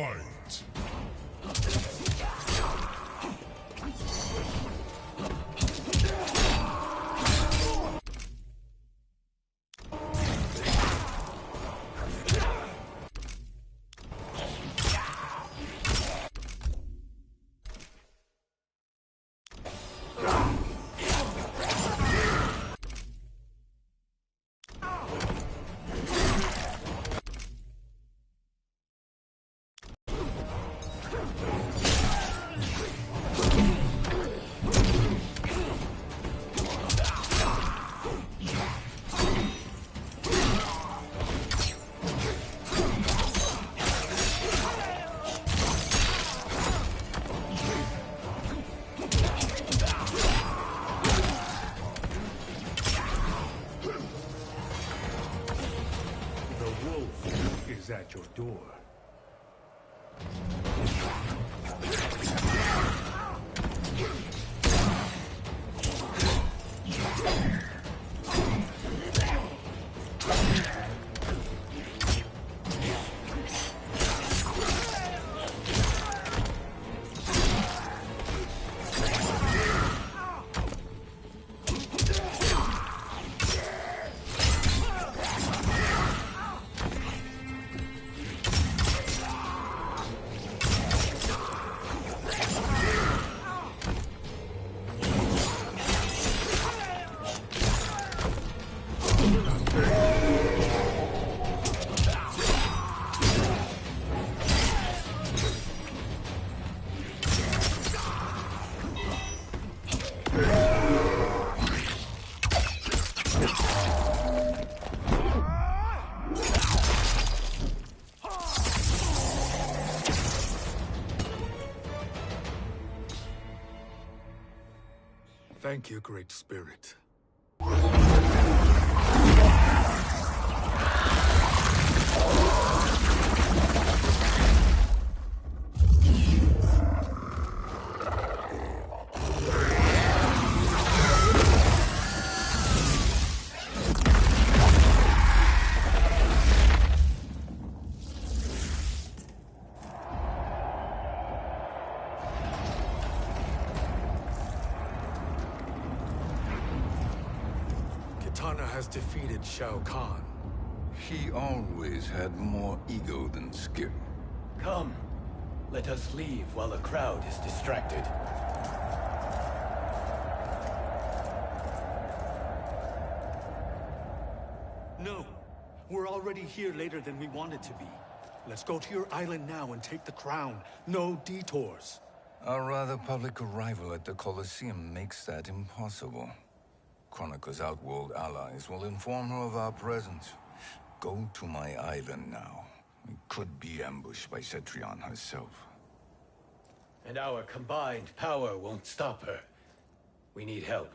Fight! At your door. Thank you, Great Spirit. Kitana has defeated Shao Kahn. He always had more ego than skill. Come, let us leave while the crowd is distracted. No, we're already here later than we wanted to be. Let's go to your island now and take the crown. No detours. Our rather public arrival at the Colosseum makes that impossible. Kronika's outworld allies will inform her of our presence. Go to my island now. We could be ambushed by Cetrion herself. And our combined power won't stop her. We need help.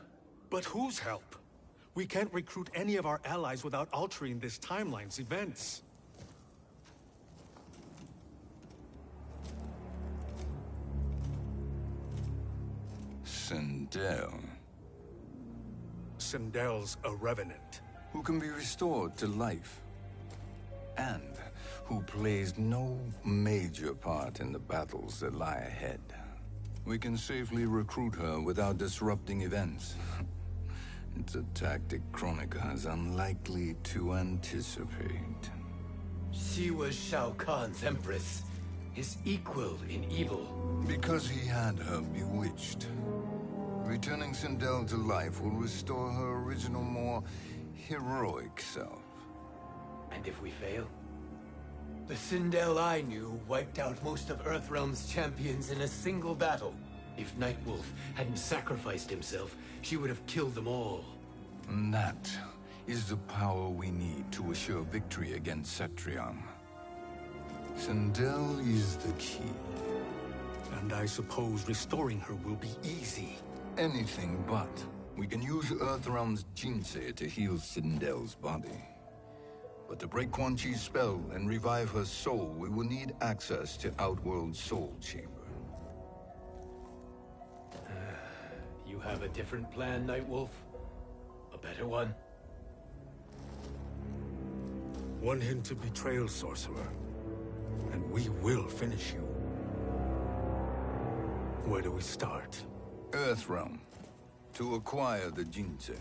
But whose help? We can't recruit any of our allies without altering this timeline's events. Sindel. Sindel's a revenant. Who can be restored to life. And who plays no major part in the battles that lie ahead. We can safely recruit her without disrupting events. It's a tactic Kronika is unlikely to anticipate. She was Shao Kahn's empress, his equal in evil. Because he had her bewitched. Returning Sindel to life will restore her original, more heroic self. And if we fail? The Sindel I knew wiped out most of Earthrealm's champions in a single battle. If Nightwolf hadn't sacrificed himself, she would have killed them all. And that is the power we need to assure victory against Cetrion. Sindel is the key. And I suppose restoring her will be easy. Anything but. We can use Earthrealm's Jinsei to heal Sindel's body. But to break Quan Chi's spell and revive her soul, we will need access to Outworld's Soul Chamber. You have a different plan, Nightwolf? A better one? Want him to betrayal, Sorcerer. and we will finish you. Where do we start? Earthrealm. To acquire the Jinsei.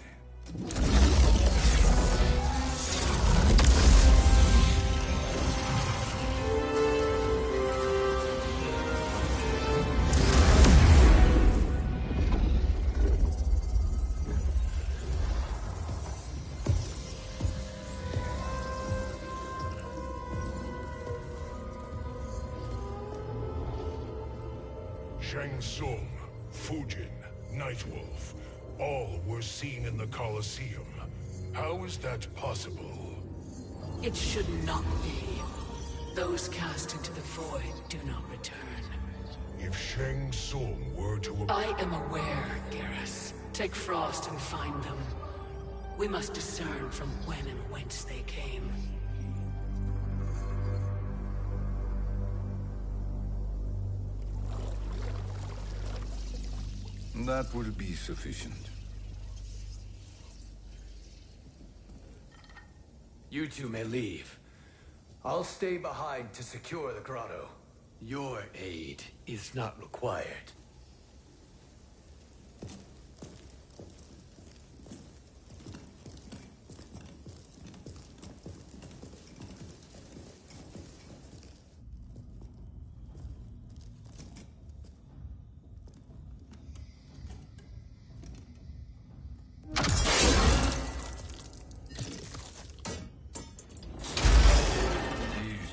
Shang Tsung, Fujin, Nightwolf, all were seen in the Colosseum. How is that possible? It should not be. Those cast into the void do not return. If Shang Tsung were to... I am aware, Garrus. Take Frost and find them. We must discern from when and whence they came. That will be sufficient. You two may leave. I'll stay behind to secure the grotto. Your aid is not required.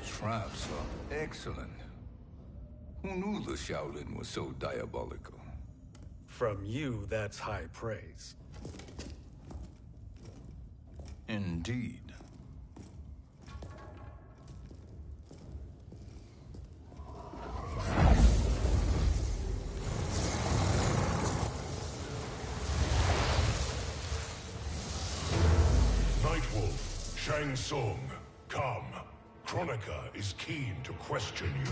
Traps are excellent. Who knew the Shaolin was so diabolical? From you, that's high praise. Indeed. Nightwolf, Shang Tsung, come. Kronika is keen to question you.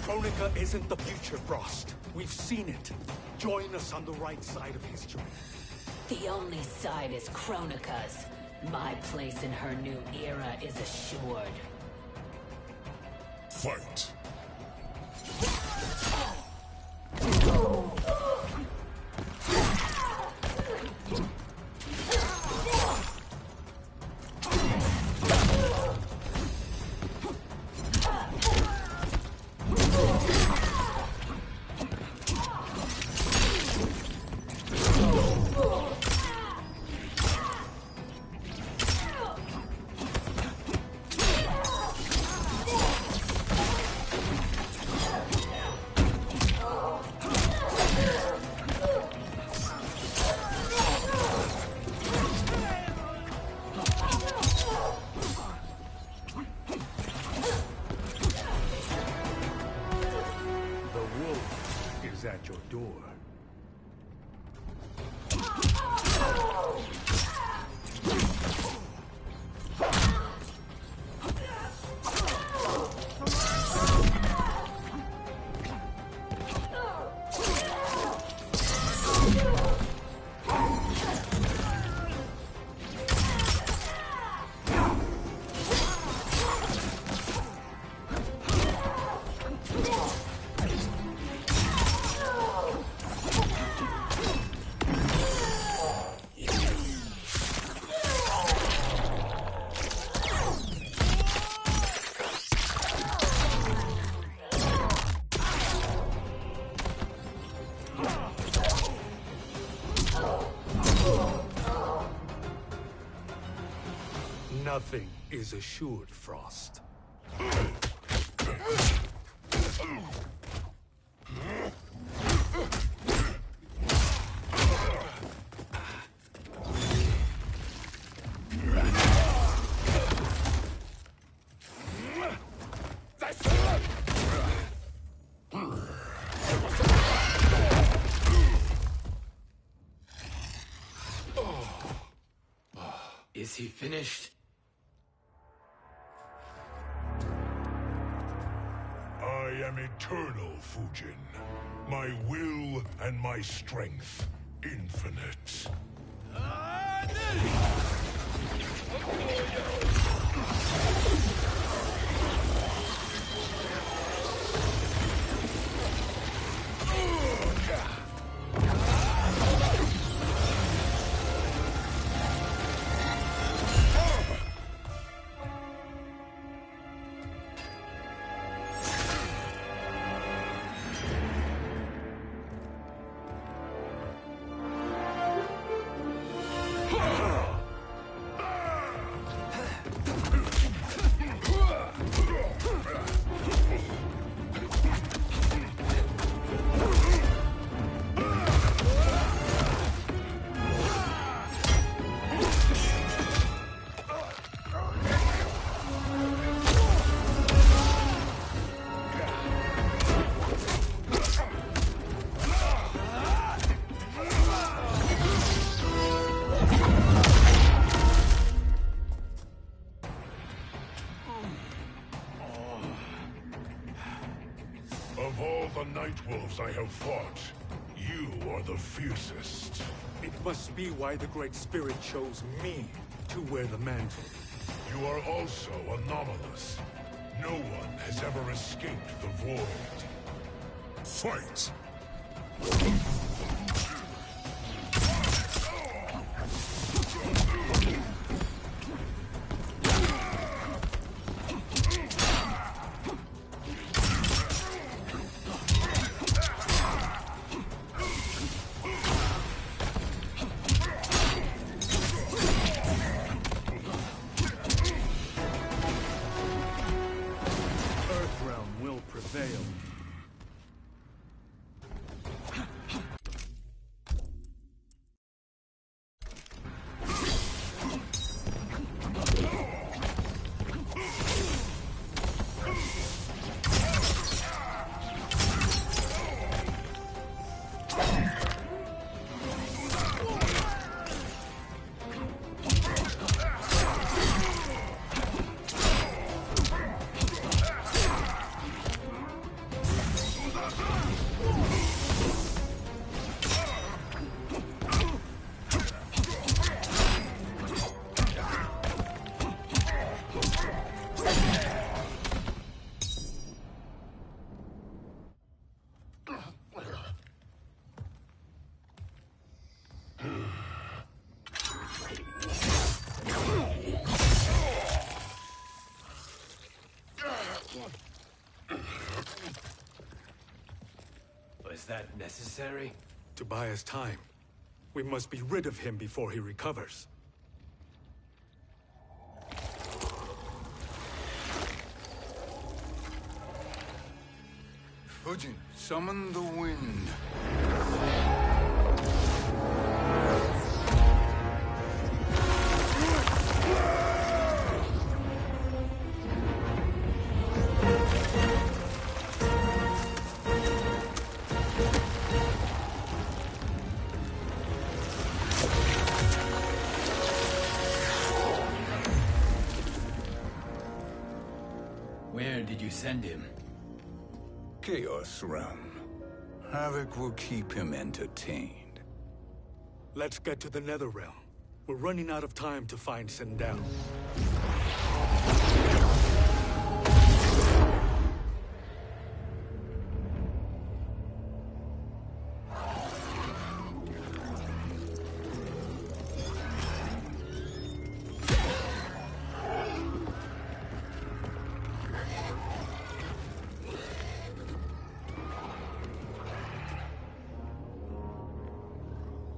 Kronika isn't the future, Frost. We've seen it. Join us on the right side of history. The only side is Kronika's. My place in her new era is assured. Fight. At your door. Nothing is assured, Frost. Is he finished? I am eternal, Fujin. My will and my strength, infinite. Of all the Nightwolves I have fought, you are the fiercest. It must be why the Great Spirit chose me to wear the mantle. You are also anomalous. No one has ever escaped the Void. Fight! Earthrealm will prevail. Was that necessary? To buy us time. We must be rid of him before he recovers. Fujin, summon the wind. Where did you send him? Chaos Realm. Havoc will keep him entertained. Let's get to the Netherrealm. We're running out of time to find Sindel.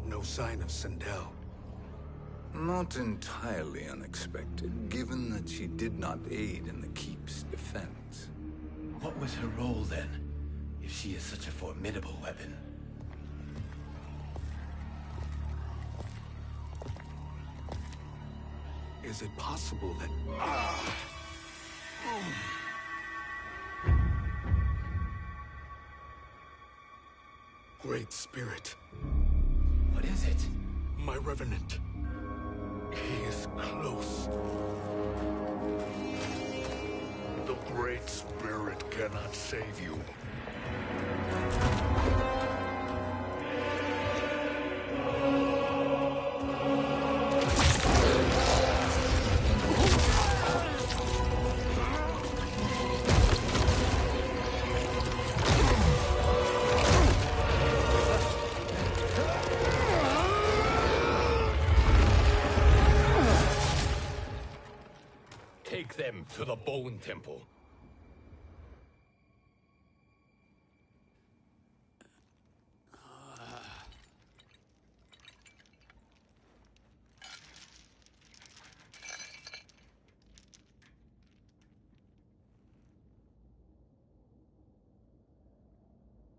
No sign of Sindel. Not entirely unexpected, given that she did not aid in the Keep's defense. What was her role then, if she is such a formidable weapon? Is it possible that... Great Spirit. What is it? My Revenant. He is close. The Great Spirit cannot save you. Take them to the Bone Temple.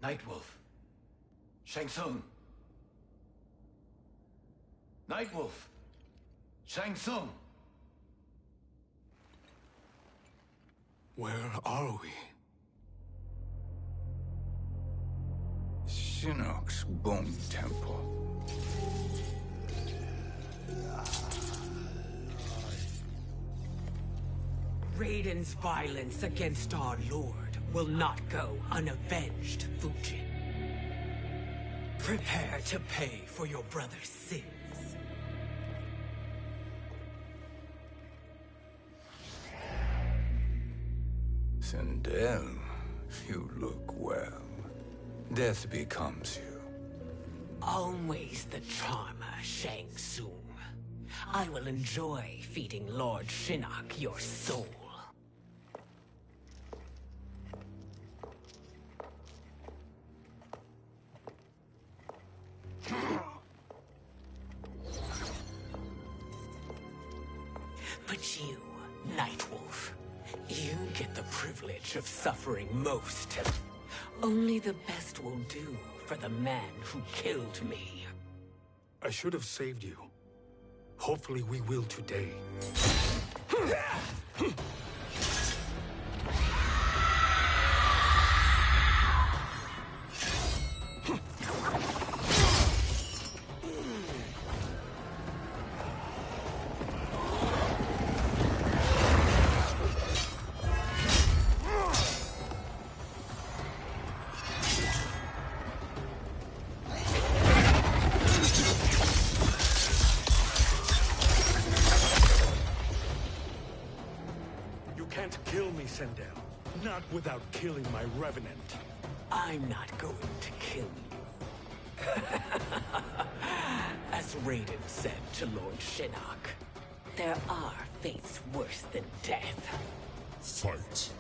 Nightwolf. Shang Tsung. Nightwolf. Shang Tsung. Where are we? Shinnok's Bone Temple. Raiden's violence against our Lord will not go unavenged, Fujin. Prepare to pay for your brother's sins. Sindel, you look well. Death becomes you. Always the charmer, Shang Tsung. I will enjoy feeding Lord Shinnok your soul. But you, Nightwolf, you get the privilege of suffering most. Only the best will do for the man who killed me. I should have saved you. Hopefully we will today. Sindel. Not without killing my Revenant. I'm not going to kill you. As Raiden said to Lord Shinnok, there are fates worse than death. Fight.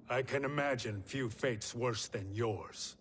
I can imagine few fates worse than yours.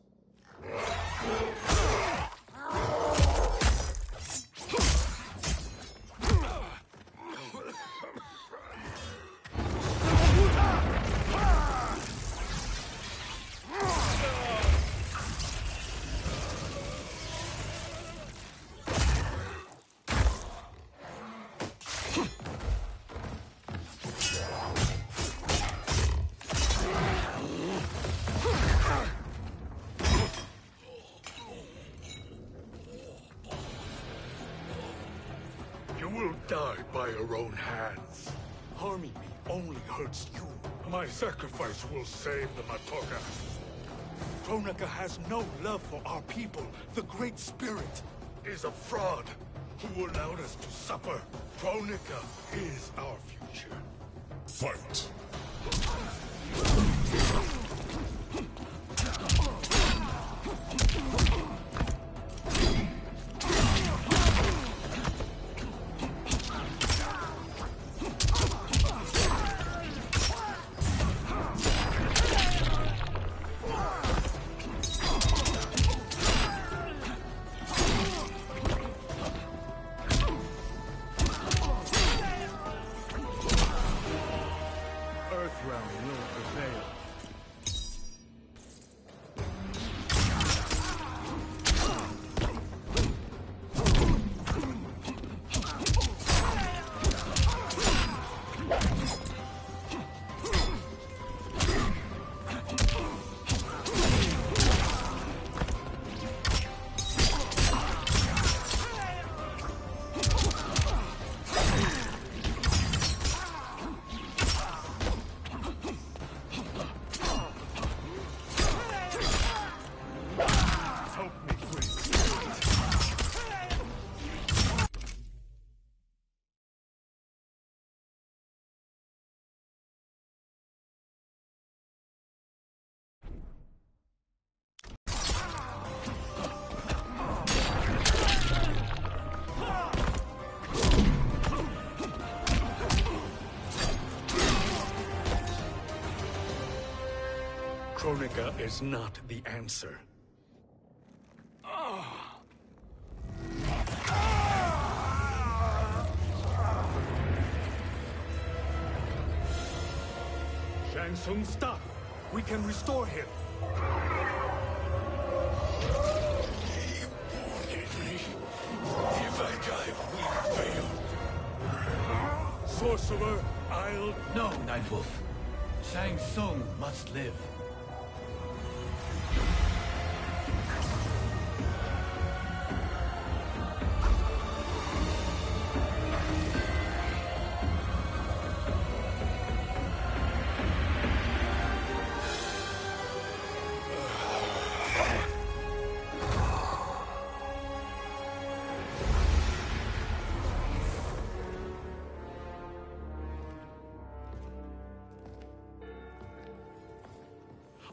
You will die by your own hands. Harming me only hurts you. My sacrifice will save the Matoka. Kronika has no love for our people. The Great Spirit Is a fraud who allowed us to suffer. Kronika is our future. Fight! Earthrealm will prevail. Help me, Great Spirit. Kronika is not the answer. Shang Tsung, stop! We can restore him! If I die, we fail. Sorcerer, I'll... No, Nightwolf. Shang Tsung must live.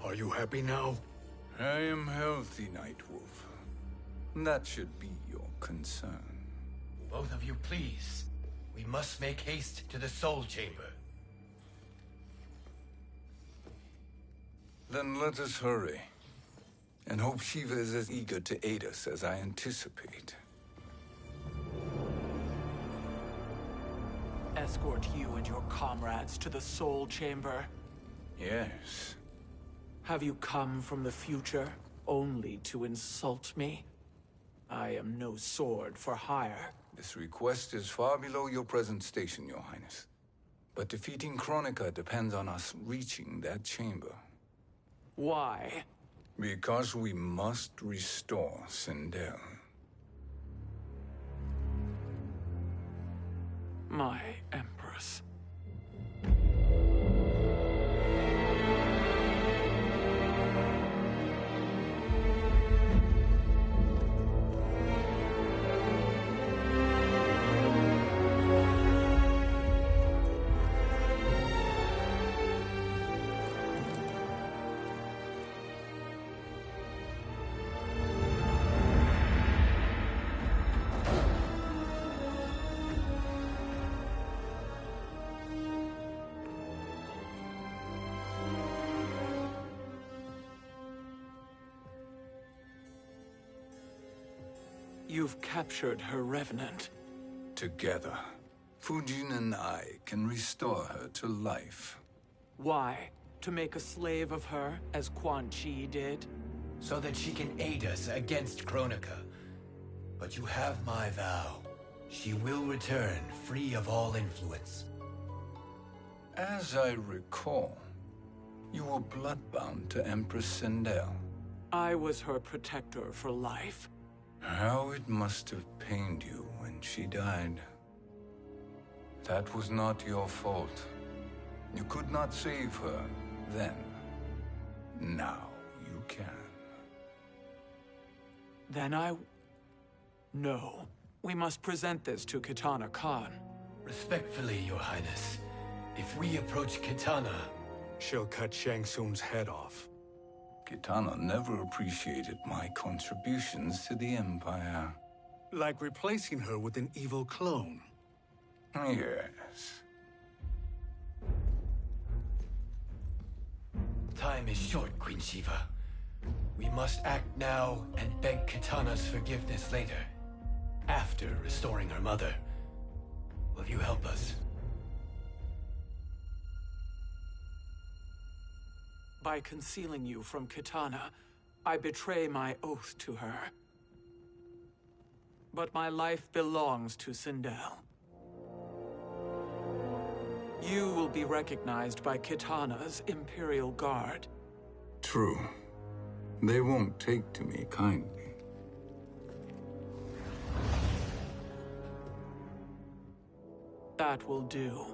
Are you happy now? I am healthy, Nightwolf. That should be your concern. Both of you, please. We must make haste to the Soul Chamber. Then let us hurry. And hope Shiva is as eager to aid us as I anticipate. Escort you and your comrades to the Soul Chamber. Yes. Have you come from the future only to insult me? I am no sword for hire. This request is far below your present station, Your Highness. But defeating Kronika depends on us reaching that chamber. Why? Because we must restore Sindel. My Empress. You've captured her revenant. Together, Fujin and I can restore her to life. Why? To make a slave of her, as Quan Chi did? So that she can aid us against Kronika. But you have my vow. She will return free of all influence. As I recall, you were bloodbound to Empress Sindel. I was her protector for life. How it must have pained you when she died. That was not your fault. You could not save her then. Now you can. Then No. We must present this to Kitana Khan. Respectfully, Your Highness, if we approach Kitana, She'll cut Shang Tsung's head off. Kitana never appreciated my contributions to the Empire. Like replacing her with an evil clone. Yes. time is short, Queen Shiva. We must act now and beg Kitana's forgiveness later. After restoring her mother. Will you help us? By concealing you from Kitana, I betray my oath to her. But my life belongs to Sindel. You will be recognized by Kitana's Imperial Guard. True. They won't take to me kindly. That will do.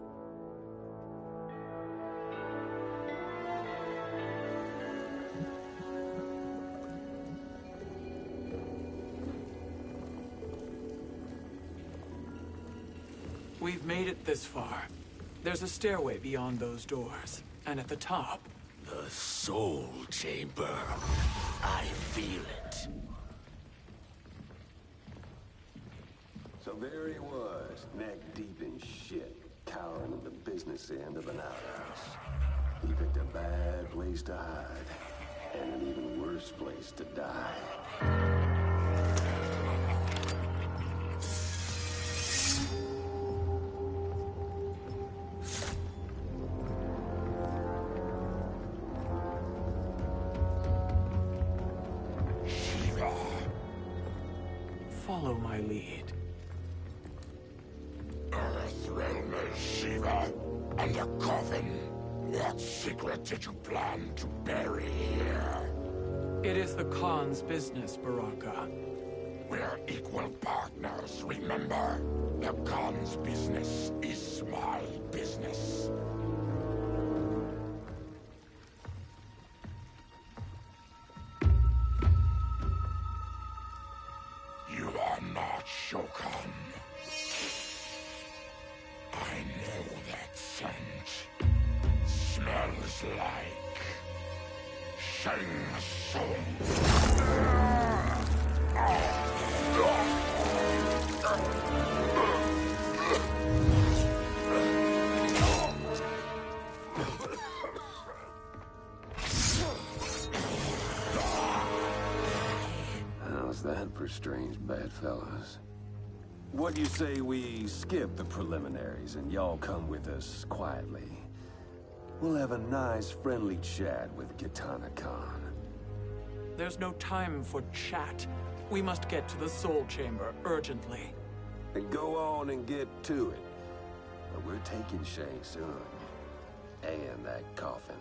We've made it this far. There's a stairway beyond those doors, and at the top... The Soul Chamber. I feel it. So there he was, neck deep in shit, cowering at the business end of an outhouse. He picked a bad place to hide, and an even worse place to die. Follow my lead. Earthrealm is Shiva, and a coffin. What secret did you plan to bury here? It is the Khan's business, Baraka. We're equal partners, remember? The Khan's business is my business. You are not Shokan. I know that scent. Smells like Shang Tsung. How's that for strange bedfellows? What do you say we skip the preliminaries and y'all come with us quietly? We'll have a nice, friendly chat with Kitana Khan. There's no time for chat. We must get to the Soul Chamber urgently. Then go on and get to it. But we're taking Shang Tsung. And that coffin.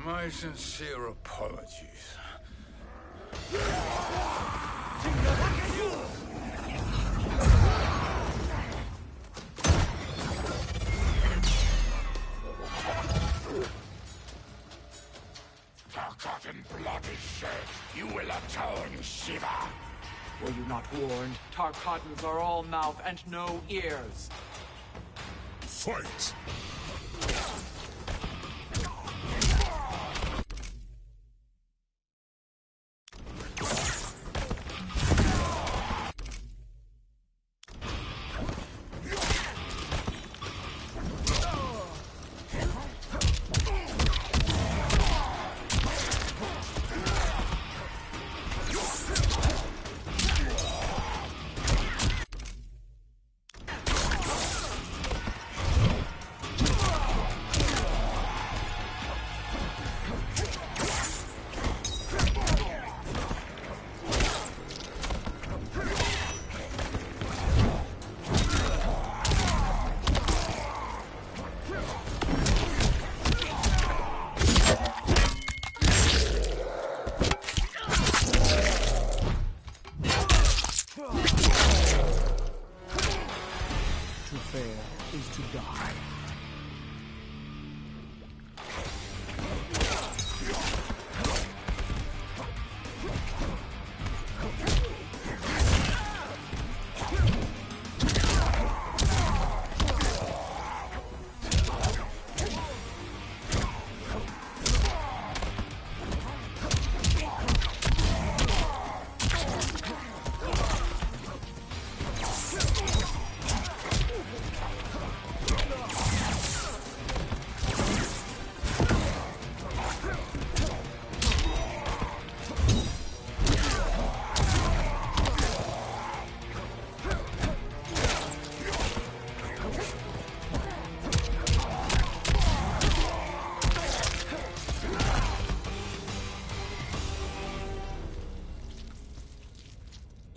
My sincere apologies. Tarkat and blood is shed. You will atone, Shiva. Were you not warned? Tarkatans are all mouth and no ears. Fight!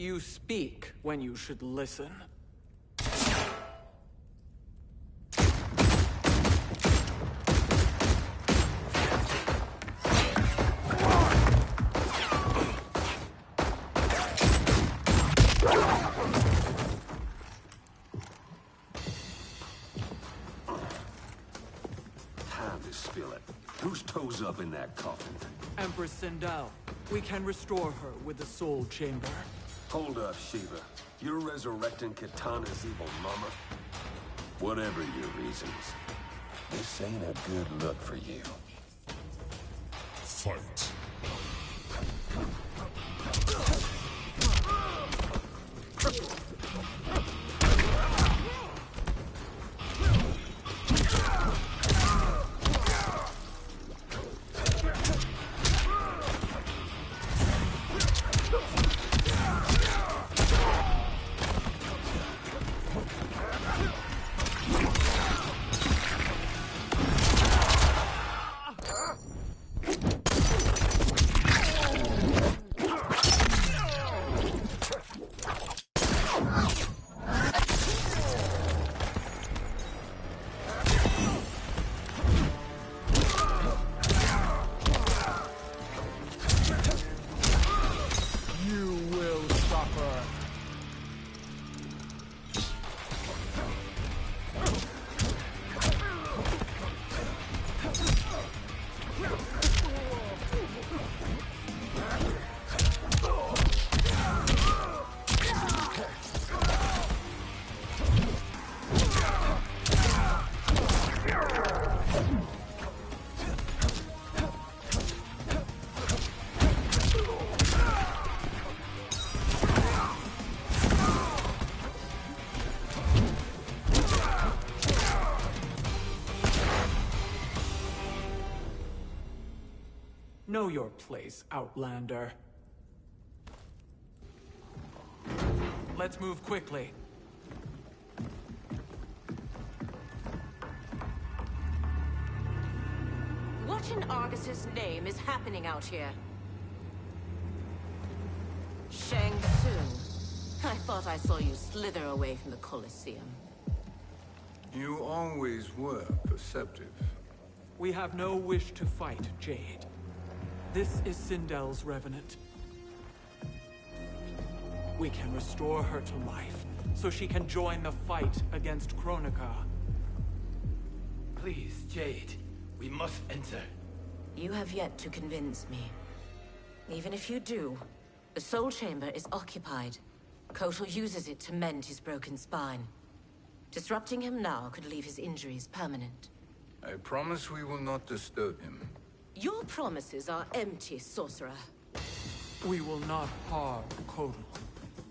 You speak when you should listen. Time to spill it. Whose toes up in that coffin? Empress Sindel. We can restore her with the Soul Chamber. Hold up, Shiva. You're resurrecting Kitana's evil mama? Whatever your reasons, this ain't a good look for you. Fight. Know your place, Outlander. Let's move quickly. What in Argus's name is happening out here? Shang Tsung. I thought I saw you slither away from the Colosseum. You always were perceptive. We have no wish to fight, Jade. This is Sindel's Revenant. We can restore her to life, so she can join the fight against Kronika. Please, Jade. We must enter. You have yet to convince me. Even if you do, the Soul Chamber is occupied. Kotal uses it to mend his broken spine. Disrupting him now could leave his injuries permanent. I promise we will not disturb him. Your promises are empty, sorcerer. We will not harm Kotal.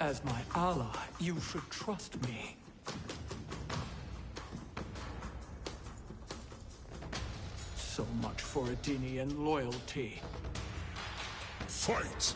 As my ally, you should trust me. So much for Edenian loyalty. Fight!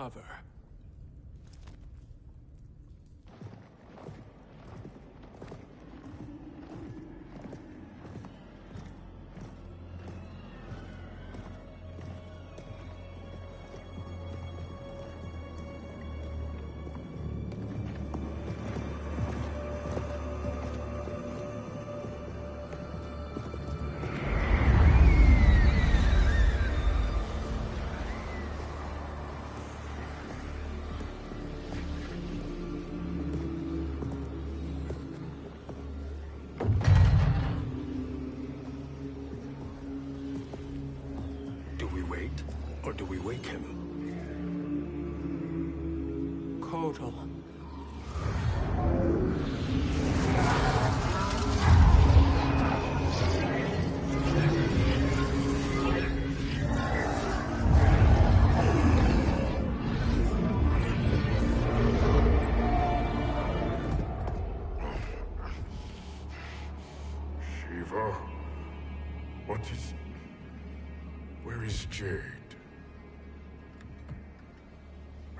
recover. Or do we wake him? Kotal. Shiva? What is... Where is Jade?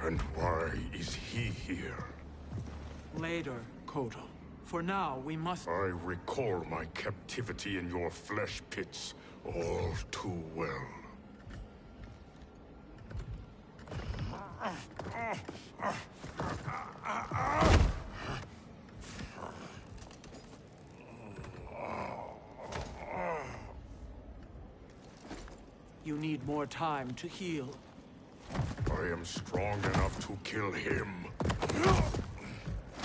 And why is he here? Later, Kotal. For now, we must... I recall my captivity in your flesh pits all too well. You need more time to heal. I am strong enough to kill him.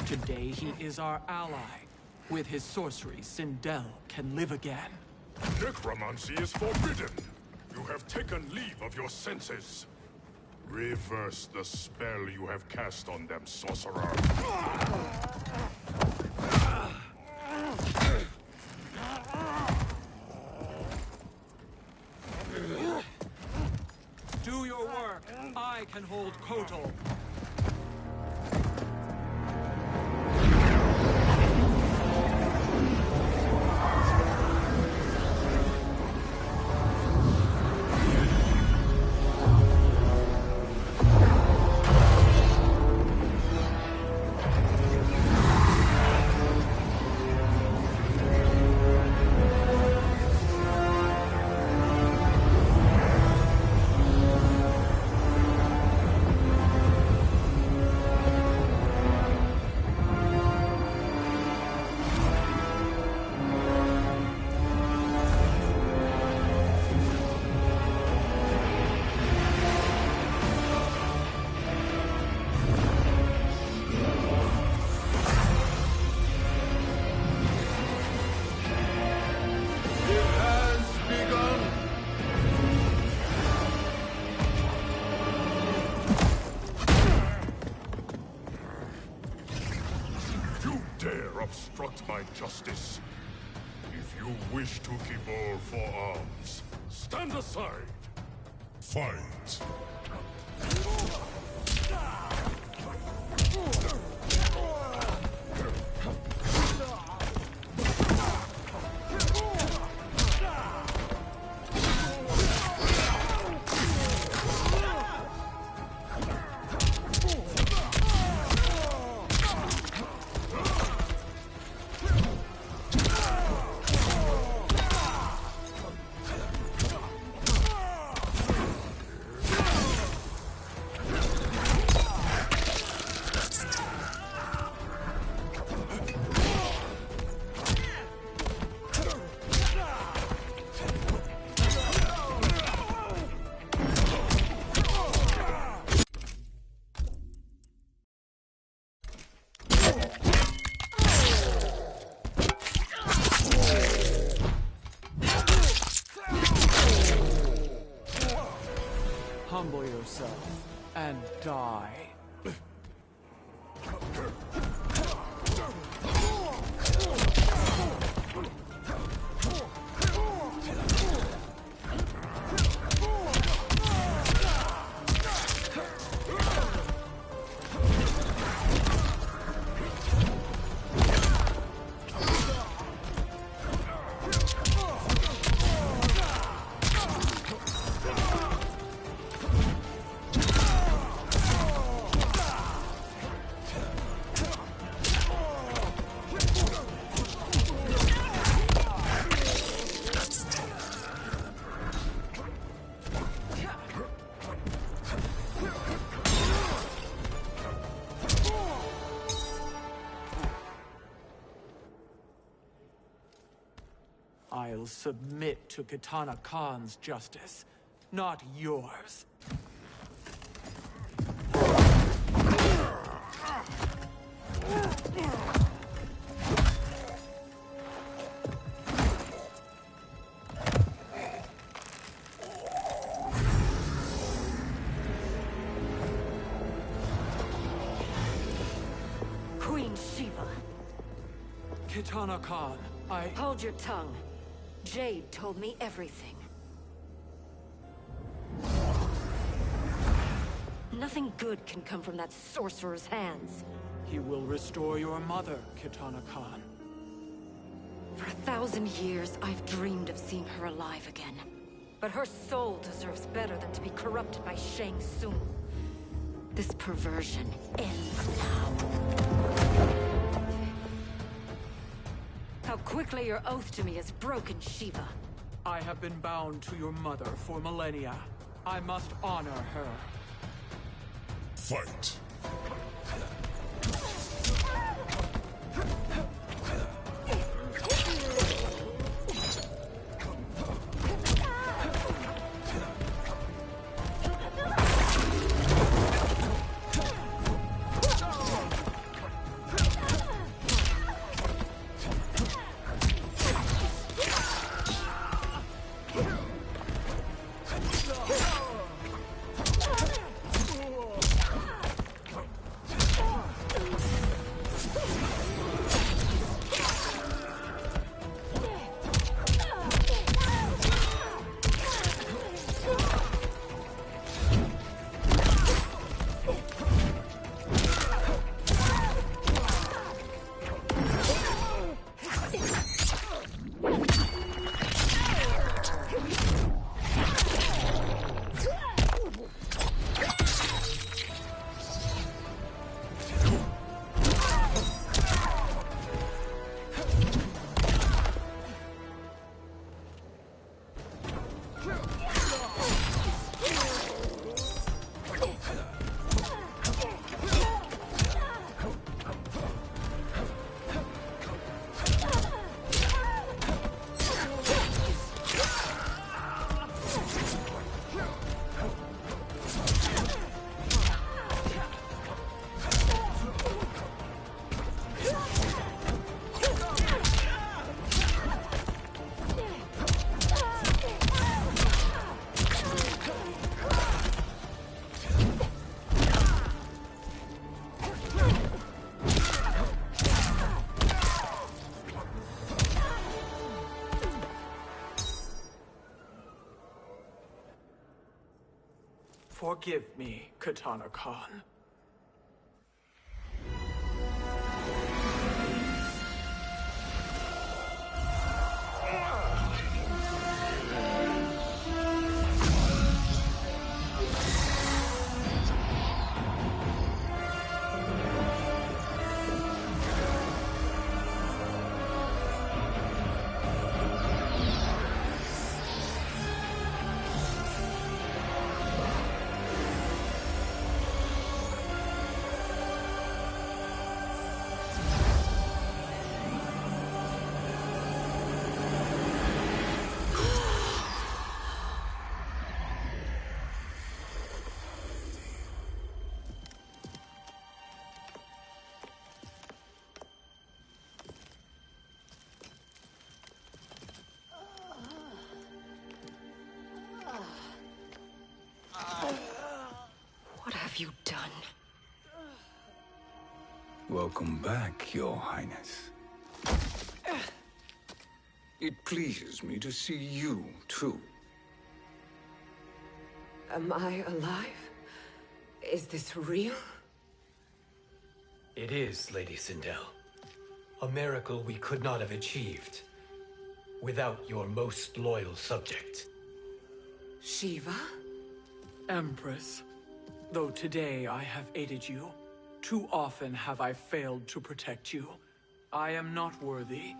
Today he is our ally. With his sorcery, Sindel can live again. Necromancy is forbidden. You have taken leave of your senses. Reverse the spell you have cast on them, sorcerer. Do your work. I can hold Kotal. Obstruct my justice. If you wish to keep all four arms, stand aside. Fight. Humble yourself and die. I'll submit to Kitana Khan's justice, not yours. Queen Shiva. Kitana Khan, Hold your tongue. Jade told me everything. Nothing good can come from that sorcerer's hands. He will restore your mother, Kitana Khan. For 1,000 years, I've dreamed of seeing her alive again. But her soul deserves better than to be corrupted by Shang Tsung. This perversion ends now. How quickly your oath to me has broken, Shiva. I have been bound to your mother for millennia. I must honor her. Fight. Forgive me, Kitana Khan. What have you done? Welcome back, Your Highness. It pleases me to see you, too. Am I alive? Is this real? It is, Lady Sindel. A miracle we could not have achieved without your most loyal subject. Shiva? Empress, though today I have aided you, too often have I failed to protect you. I am not worthy.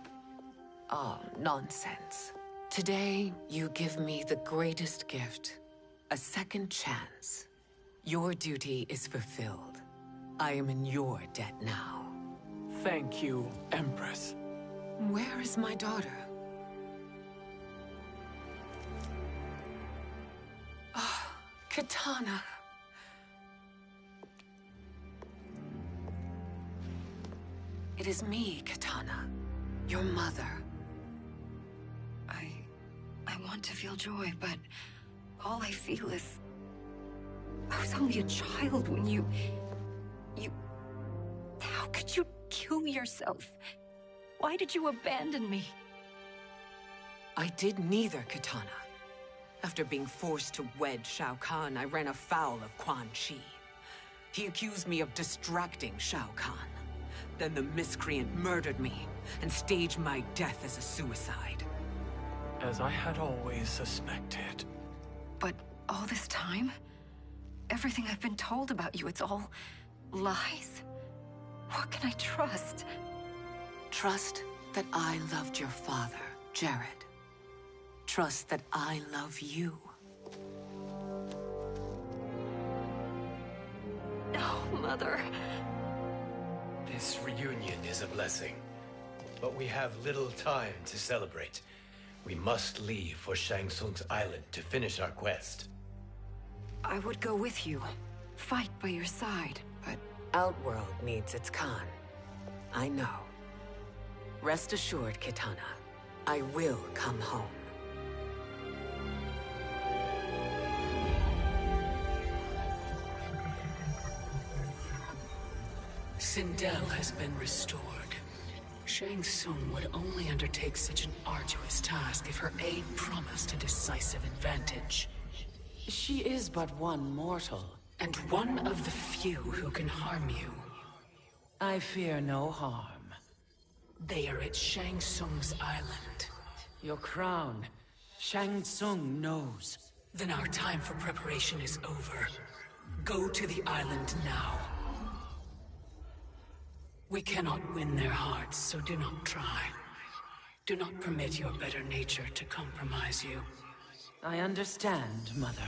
Oh, nonsense. Today, you give me the greatest gift. A second chance. Your duty is fulfilled. I am in your debt now. Thank you, Empress. Where is my daughter? Kitana. It is me, Kitana. Your mother. I want to feel joy, but all I feel is... I was only a child when you... How could you kill yourself? Why did you abandon me? I did neither, Kitana. After being forced to wed Shao Kahn, I ran afoul of Quan Chi. He accused me of distracting Shao Kahn. Then the miscreant murdered me and staged my death as a suicide. As I had always suspected. But all this time? Everything I've been told about you, it's all lies? What can I trust? Trust that I loved your father, Jared. Trust that I love you. No, Mother. This reunion is a blessing, but we have little time to celebrate. We must leave for Shang Tsung's island to finish our quest. I would go with you, fight by your side, but... Outworld needs its Khan. I know. Rest assured, Kitana. I will come home. Sindel has been restored. Shang Tsung would only undertake such an arduous task if her aid promised a decisive advantage. She is but one mortal, and one of the few who can harm you. I fear no harm. They are at Shang Tsung's island. Your crown, Shang Tsung knows. Then our time for preparation is over. Go to the island now. We cannot win their hearts, so do not try. Do not permit your better nature to compromise you. I understand, Mother.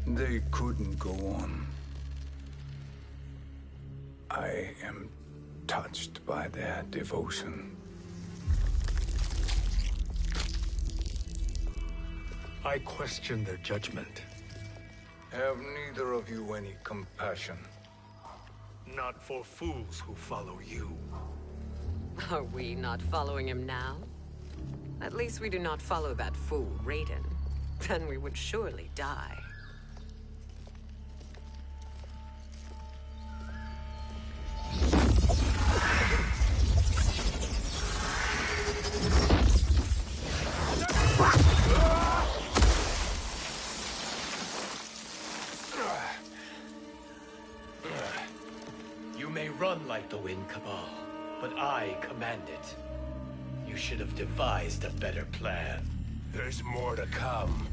They couldn't go on. I am touched by their devotion. I question their judgment. Have neither of you any compassion? Not for fools who follow you. Are we not following him now? At least we do not follow that fool, Raiden. Then we would surely die. You may run like the wind, Cabal, but I command it. You should have devised a better plan. There's more to come.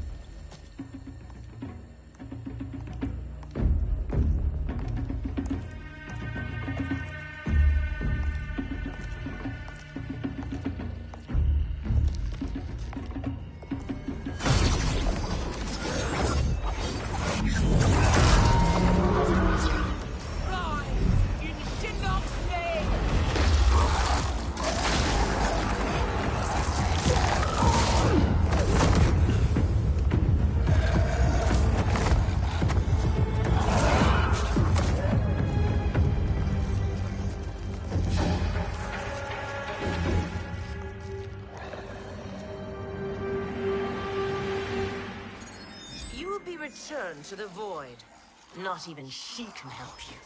Return to the void. Not even she can help you.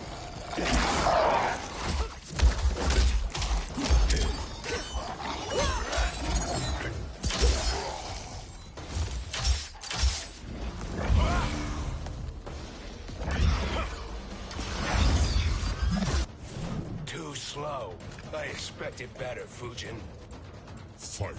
Too slow. slow. I expected better, Fujin. Fight.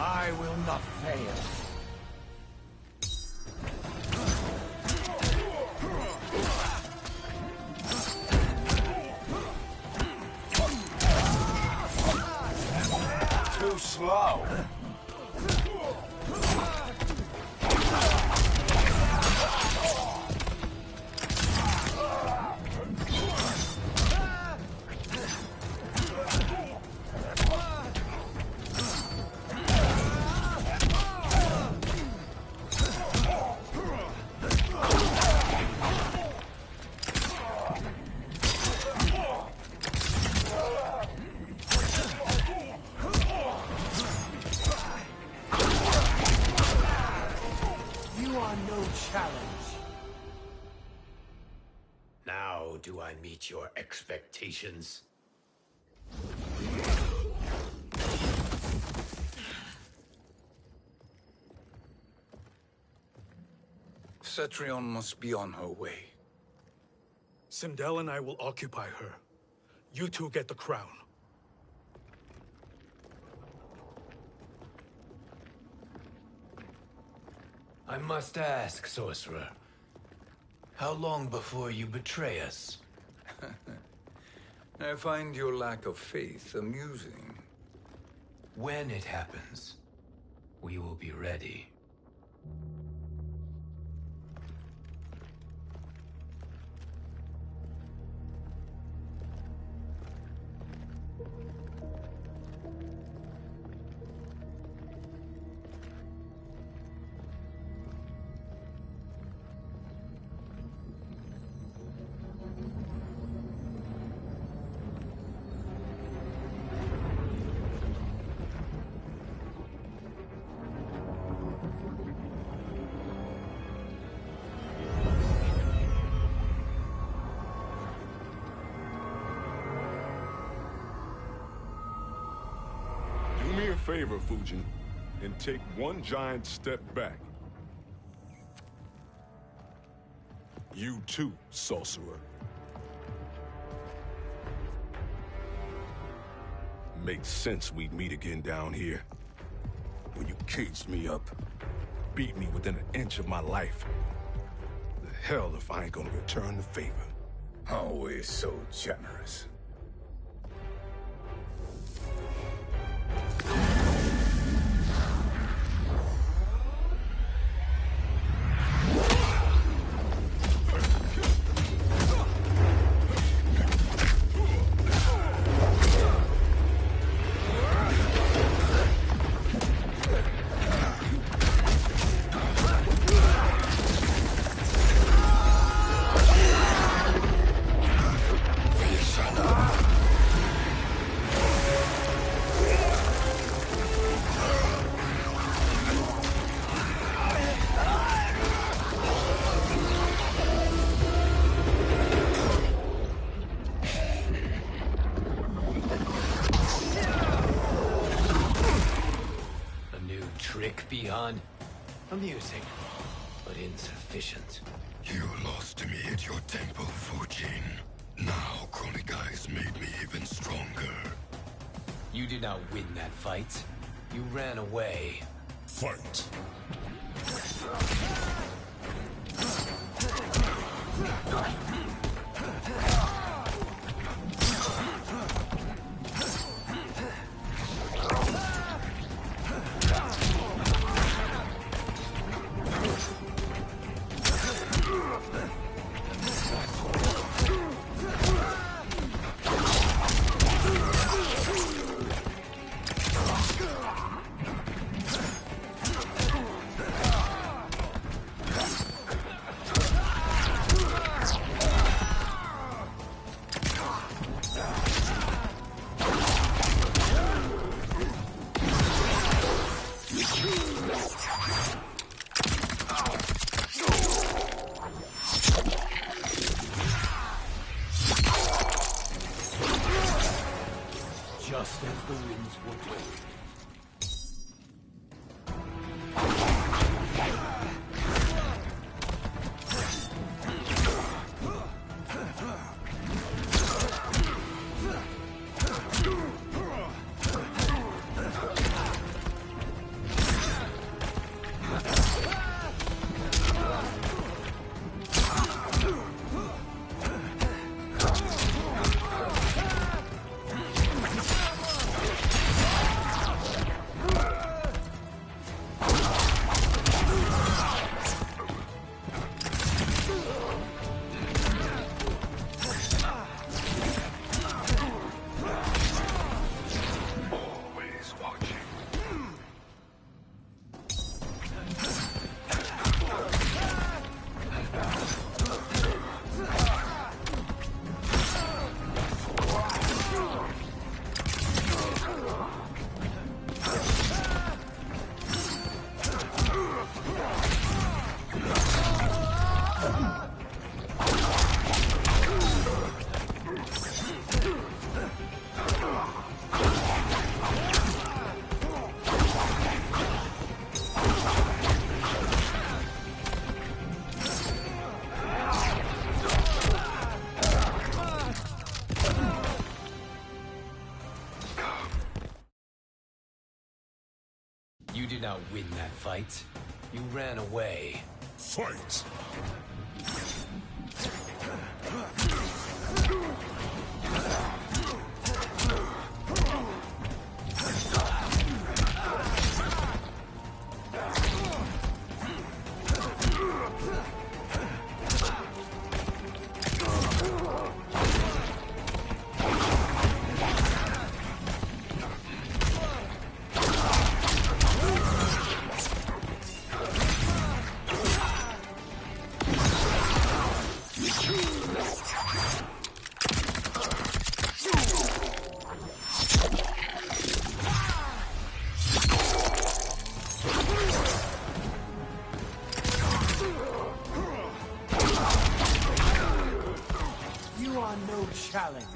I will not fail. Too slow. You are no challenge. Now do I meet your expectations? Cetrion must be on her way. Sindel and I will occupy her. You two get the crown. I must ask, sorcerer. How long before you betray us? I find your lack of faith amusing. When it happens, we will be ready. Do me a favor, Fujin, and take one giant step back. You too, sorcerer. Makes sense we'd meet again down here. When you caged me up, beat me within an inch of my life. The hell if I ain't gonna return the favor. Always so generous. Beyond amusing, but insufficient. You lost to me at your temple, Fujin. Now Chronic Eyes made me even stronger. You did not win that fight. You ran away. Fight! Just as the winds foretold. You did not win that fight. You ran away. Fight! You are no challenge.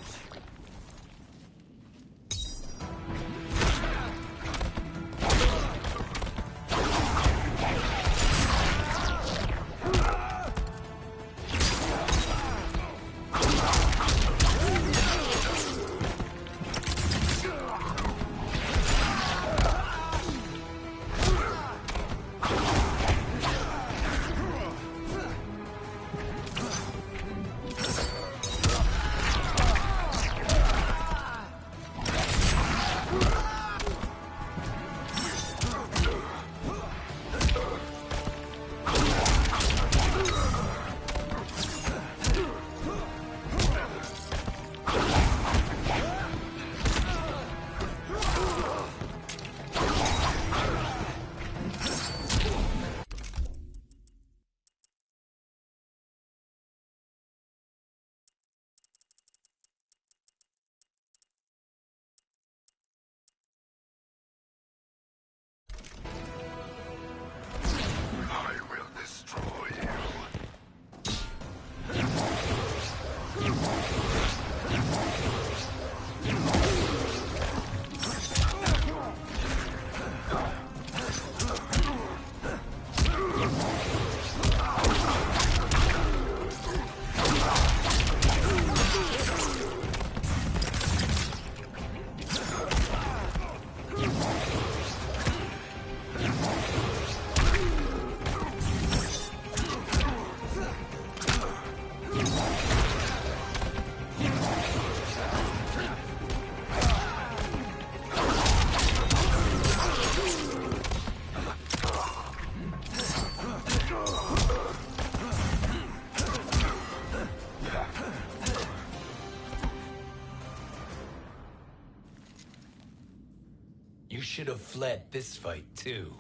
You should have fled this fight, too.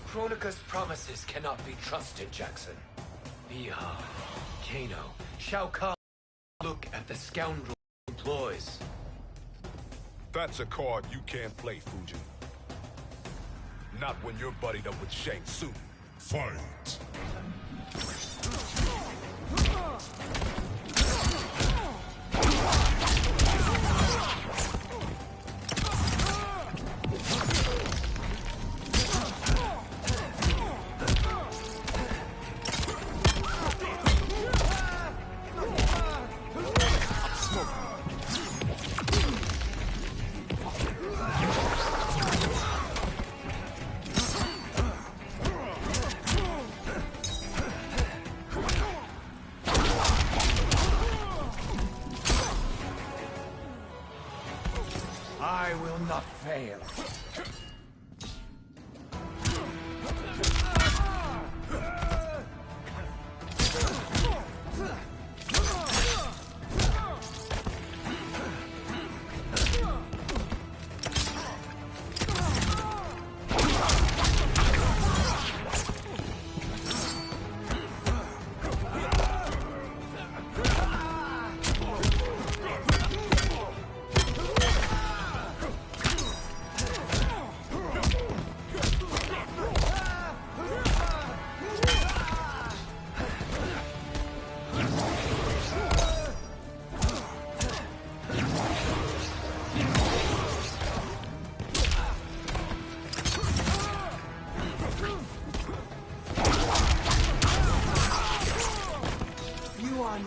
Kronika's promises cannot be trusted, Jackson. Biha, Kano, Shao Kahn. Look at the scoundrel he employs. That's a card you can't play, Fujin. Not when you're buddied up with Shang Tsung. Fight! I will not fail.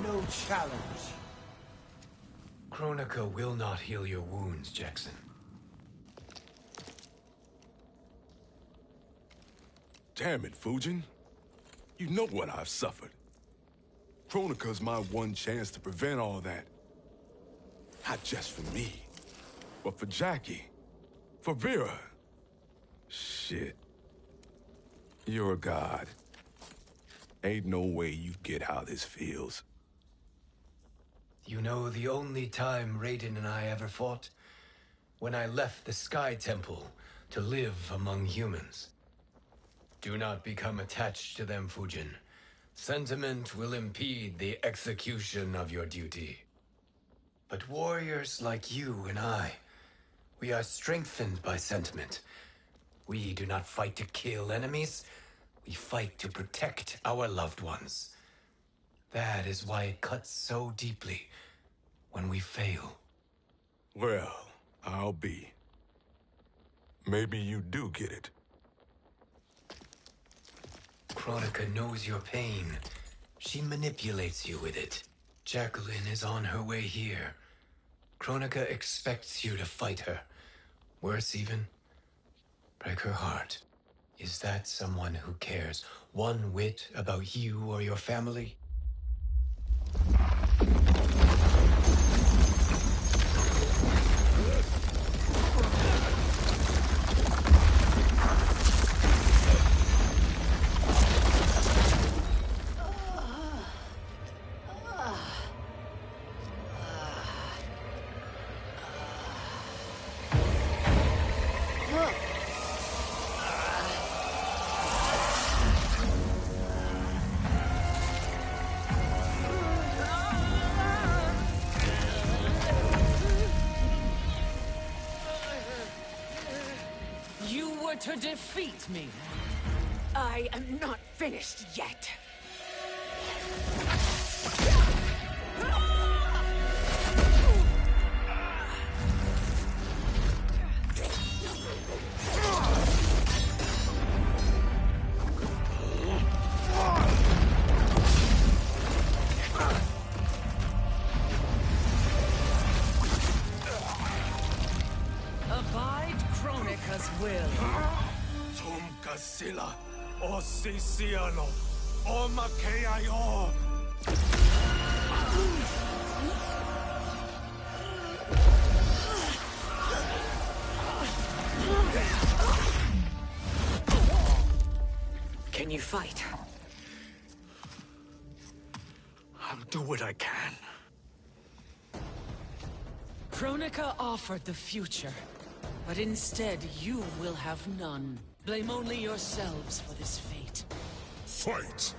No challenge. Kronika will not heal your wounds, Jackson. Damn it, Fujin. You know what I've suffered. Kronika's my one chance to prevent all that. Not just for me, but for Jackie, for Vera. Shit. You're a god. Ain't no way you get how this feels. You know the only time Raiden and I ever fought? When I left the Sky Temple to live among humans. Do not become attached to them, Fujin. Sentiment will impede the execution of your duty. But warriors like you and I, we are strengthened by sentiment. We do not fight to kill enemies. We fight to protect our loved ones. That is why it cuts so deeply when we fail. Well, I'll be. Maybe you do get it. Kronika knows your pain. She manipulates you with it. Jacqueline is on her way here. Kronika expects you to fight her. Worse even, break her heart. Is that someone who cares one whit about you or your family? To defeat me. I am not finished yet. Abide Kronika's will. Sila, o Siciano, o Makeayo. Can you fight? I'll do what I can. Kronika offered the future, but instead you will have none. Blame only yourselves for this fate. Fight!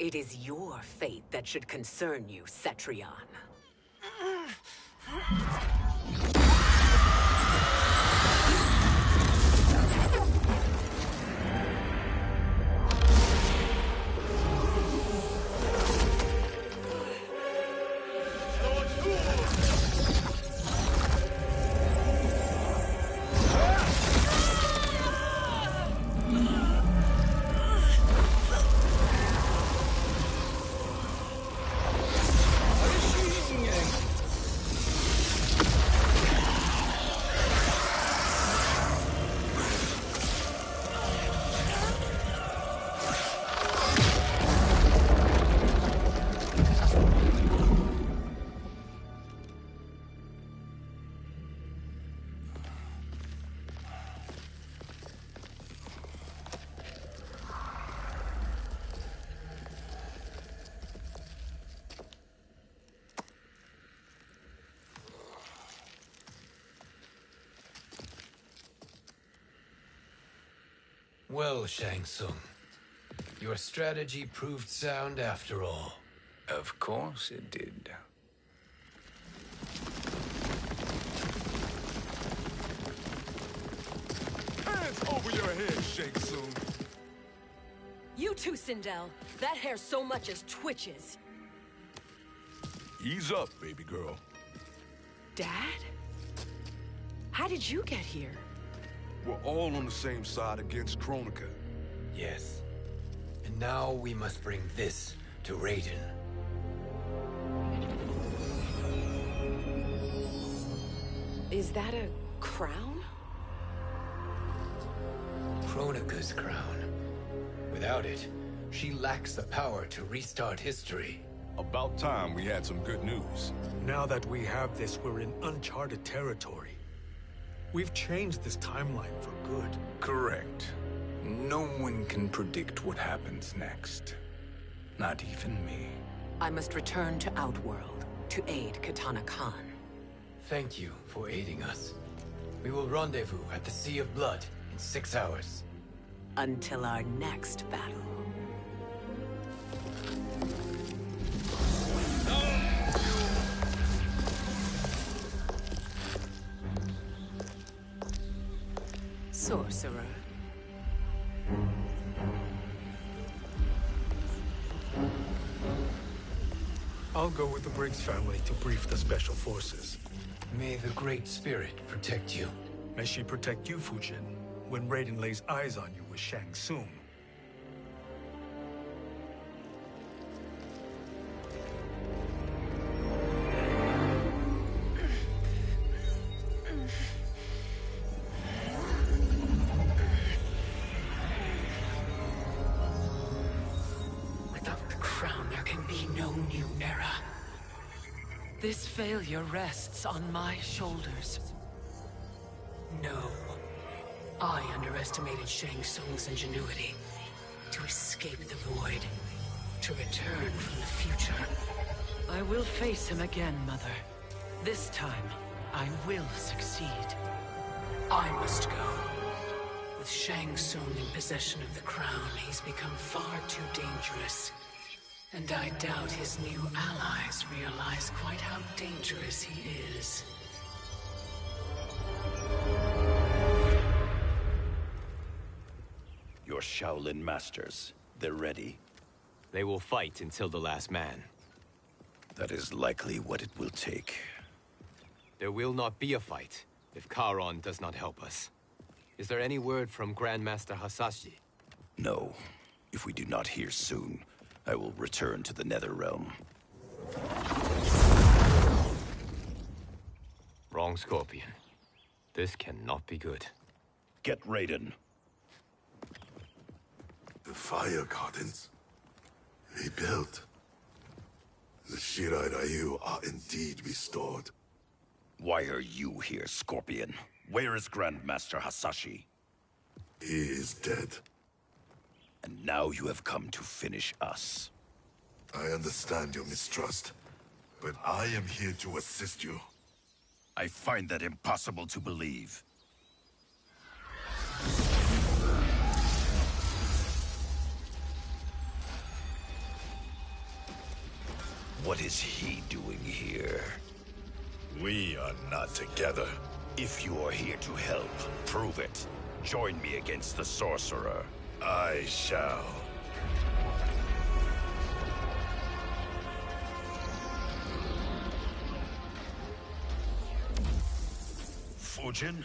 It is your fate that should concern you, Cetrion. Well, Shang Tsung, your strategy proved sound after all. Of course it did. Hands over your head, Shang Tsung. You too, Sindel. That hair so much as twitches. Ease up, baby girl. Dad? How did you get here? We're all on the same side against Kronika. Yes. And now we must bring this to Raiden. Is that a crown? Kronika's crown. Without it, she lacks the power to restart history. About time we had some good news. Now that we have this, we're in uncharted territory. We've changed this timeline for good. Correct. No one can predict what happens next. Not even me. I must return to Outworld to aid Kitana Khan. Thank you for aiding us. We will rendezvous at the Sea of Blood in 6 hours. Until our next battle. Sorcerer. I'll go with the Briggs family to brief the Special Forces. May the Great Spirit protect you. May she protect you, Fujin, when Raiden lays eyes on you with Shang Tsung. no new era. This failure rests on my shoulders. No. I underestimated Shang Tsung's ingenuity. To escape the void. To return from the future. I will face him again, Mother. This time, I will succeed. I must go. With Shang Tsung in possession of the crown, he's become far too dangerous. And I doubt his new allies realize quite how dangerous he is. Your Shaolin masters, they're ready. They will fight until the last man. That is likely what it will take. There will not be a fight if Charon does not help us. Is there any word from Grandmaster Hasashi? No. If we do not hear soon, I will return to the Netherrealm. Wrong, Scorpion. This cannot be good. Get Raiden. The Fire Gardens. Rebuilt. The Shirai Ryu are indeed restored. Why are you here, Scorpion? Where is Grandmaster Hasashi? He is dead. And now you have come to finish us. I understand your mistrust, but I am here to assist you. I find that impossible to believe. What is he doing here? We are not together. If you are here to help, prove it. Join me against the Sorcerer. I shall. Fujin?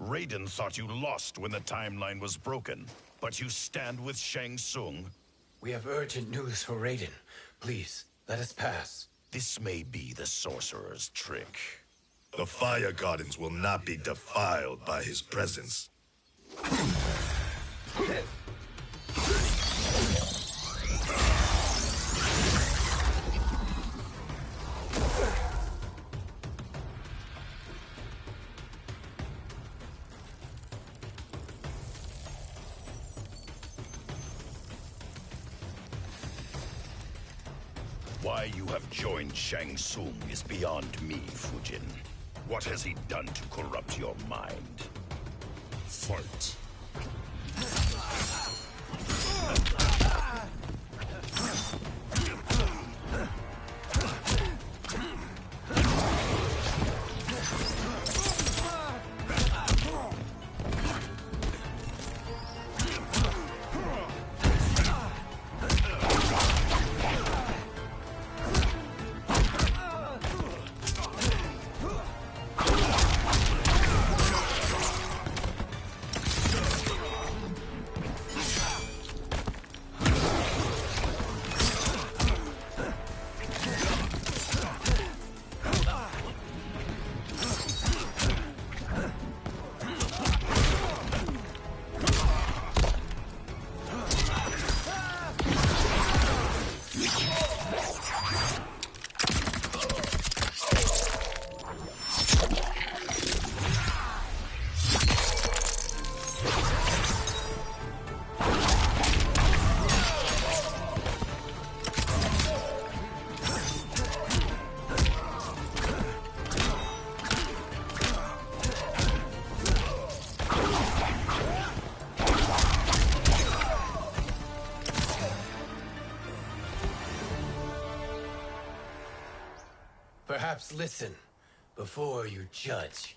Raiden thought you lost when the timeline was broken, but you stand with Shang Tsung. We have urgent news for Raiden. Please, let us pass. This may be the Sorcerer's trick. The Fire Gardens will not be defiled by his presence. Why you have joined Shang Tsung is beyond me, Fujin. What has he done to corrupt your mind? Fight. Perhaps listen before you judge.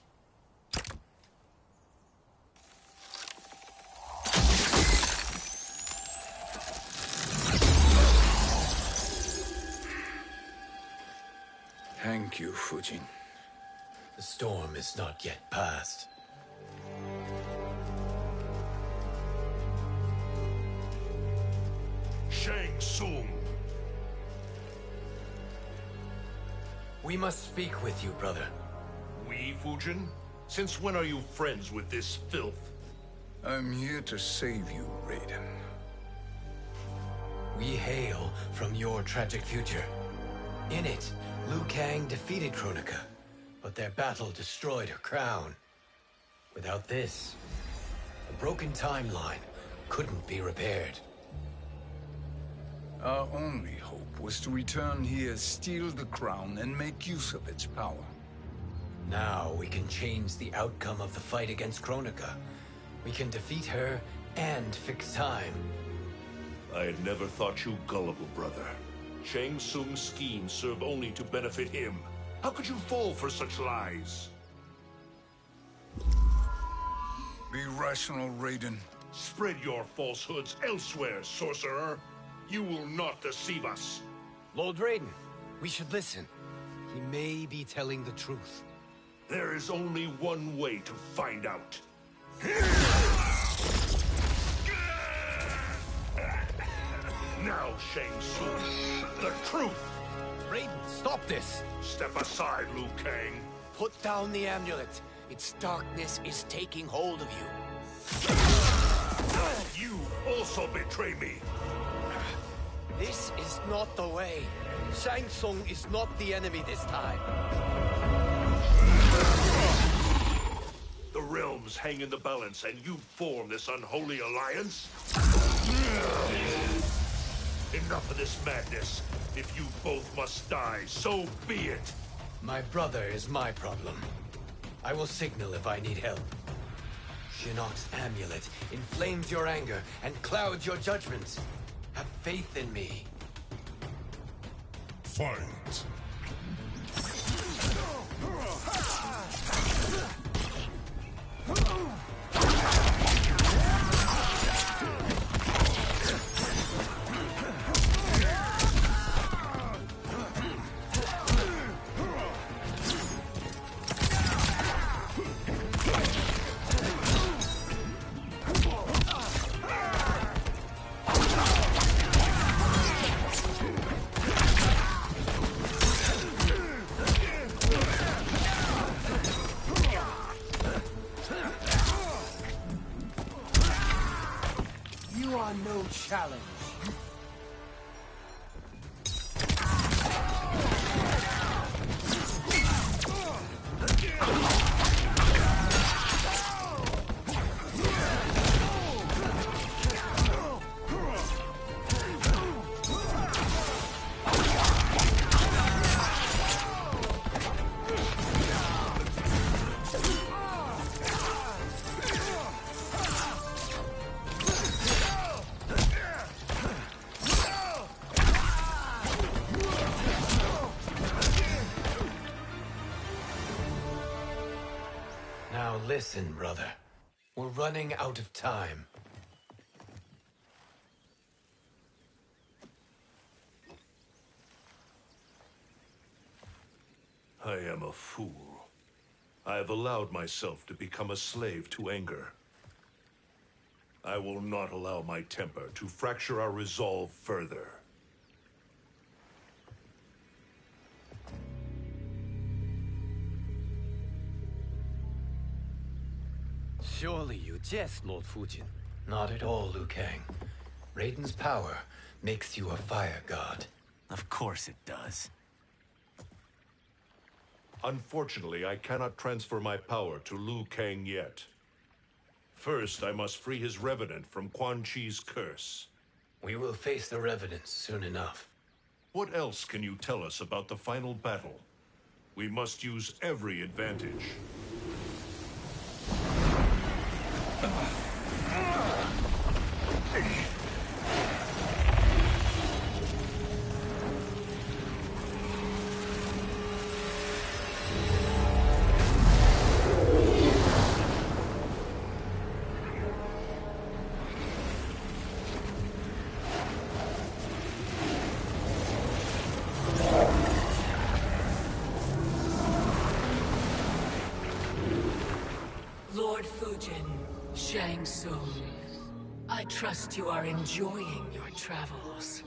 Thank you, Fujin. The storm is not yet past. Shang Tsung! We must speak with you, brother. We, Fujin? Since when are you friends with this filth? I'm here to save you, Raiden. We hail from your tragic future. In it, Liu Kang defeated Kronika, but their battle destroyed her crown. Without this, a broken timeline couldn't be repaired. Our only hope was to return here, steal the crown, and make use of its power. Now we can change the outcome of the fight against Kronika. We can defeat her and fix time. I had never thought you gullible, brother. Shang Tsung's schemes serve only to benefit him. How could you fall for such lies? Be rational, Raiden. Spread your falsehoods elsewhere, sorcerer. You will not deceive us. Lord Raiden, we should listen. He may be telling the truth. There is only one way to find out. Now, Shang Tsung, the truth! Raiden, stop this! Step aside, Liu Kang. Put down the amulet. Its darkness is taking hold of you. You also betray me. This is not the way. Shang Tsung is not the enemy this time. The realms hang in the balance, and you form this unholy alliance? Enough of this madness. If you both must die, so be it. My brother is my problem. I will signal if I need help. Shinnok's amulet inflames your anger and clouds your judgment. Have faith in me. Fight. You are no challenge. Now listen, brother. We're running out of time. I am a fool. I have allowed myself to become a slave to anger. I will not allow my temper to fracture our resolve further. Surely you jest, Lord Fujin. Not at all, Liu Kang. Raiden's power makes you a fire god. Of course it does. Unfortunately, I cannot transfer my power to Liu Kang yet. First, I must free his Revenant from Quan Chi's curse. We will face the Revenants soon enough. What else can you tell us about the final battle? We must use every advantage. Lord Fujin, Shang Tsung, I trust you are enjoying your travels.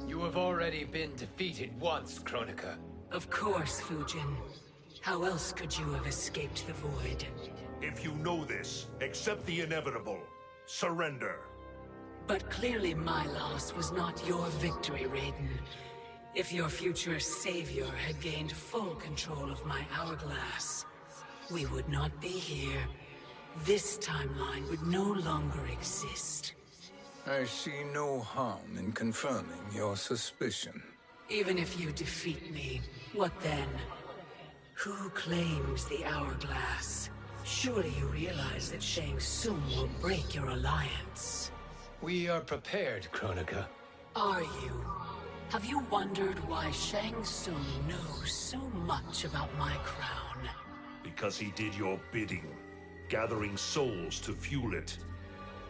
You have already been defeated once, Kronika. Of course, Fujin. How else could you have escaped the void? If you know this, accept the inevitable. Surrender. But clearly my loss was not your victory, Raiden. If your future savior had gained full control of my hourglass, we would not be here. This timeline would no longer exist. I see no harm in confirming your suspicion. Even if you defeat me, what then? Who claims the hourglass? Surely you realize that Shang Tsung will break your alliance. We are prepared, Kronika. Are you? Have you wondered why Shang Tsung knows so much about my crown? Because he did your bidding, gathering souls to fuel it.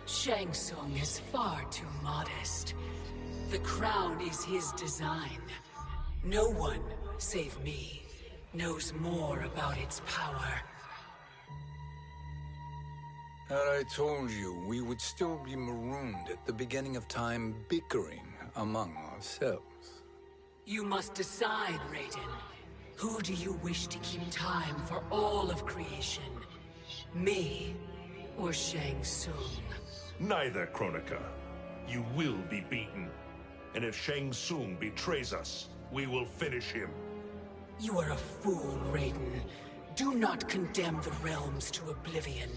Shang Tsung is far too modest. The crown is his design. No one, save me, knows more about its power. Had I told you, we would still be marooned at the beginning of time, bickering among ourselves. You must decide, Raiden. Who do you wish to keep time for all of creation? Me or Shang Tsung? Neither, Kronika. You will be beaten. And if Shang Tsung betrays us, we will finish him. You are a fool, Raiden. Do not condemn the realms to oblivion.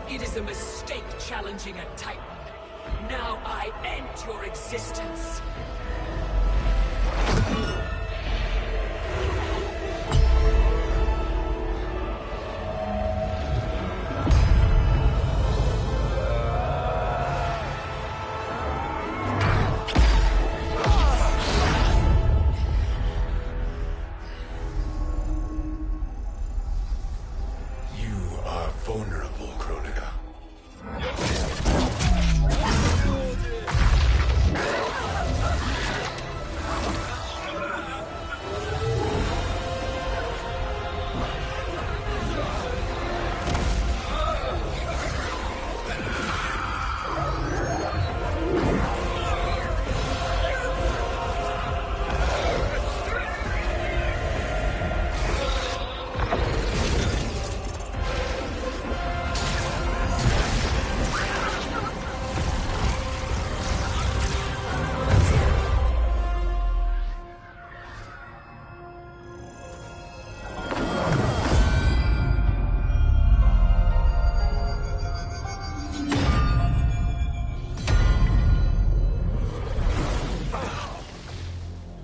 It is a mistake challenging a Titan. Now I end your existence. You are vulnerable, Kronika.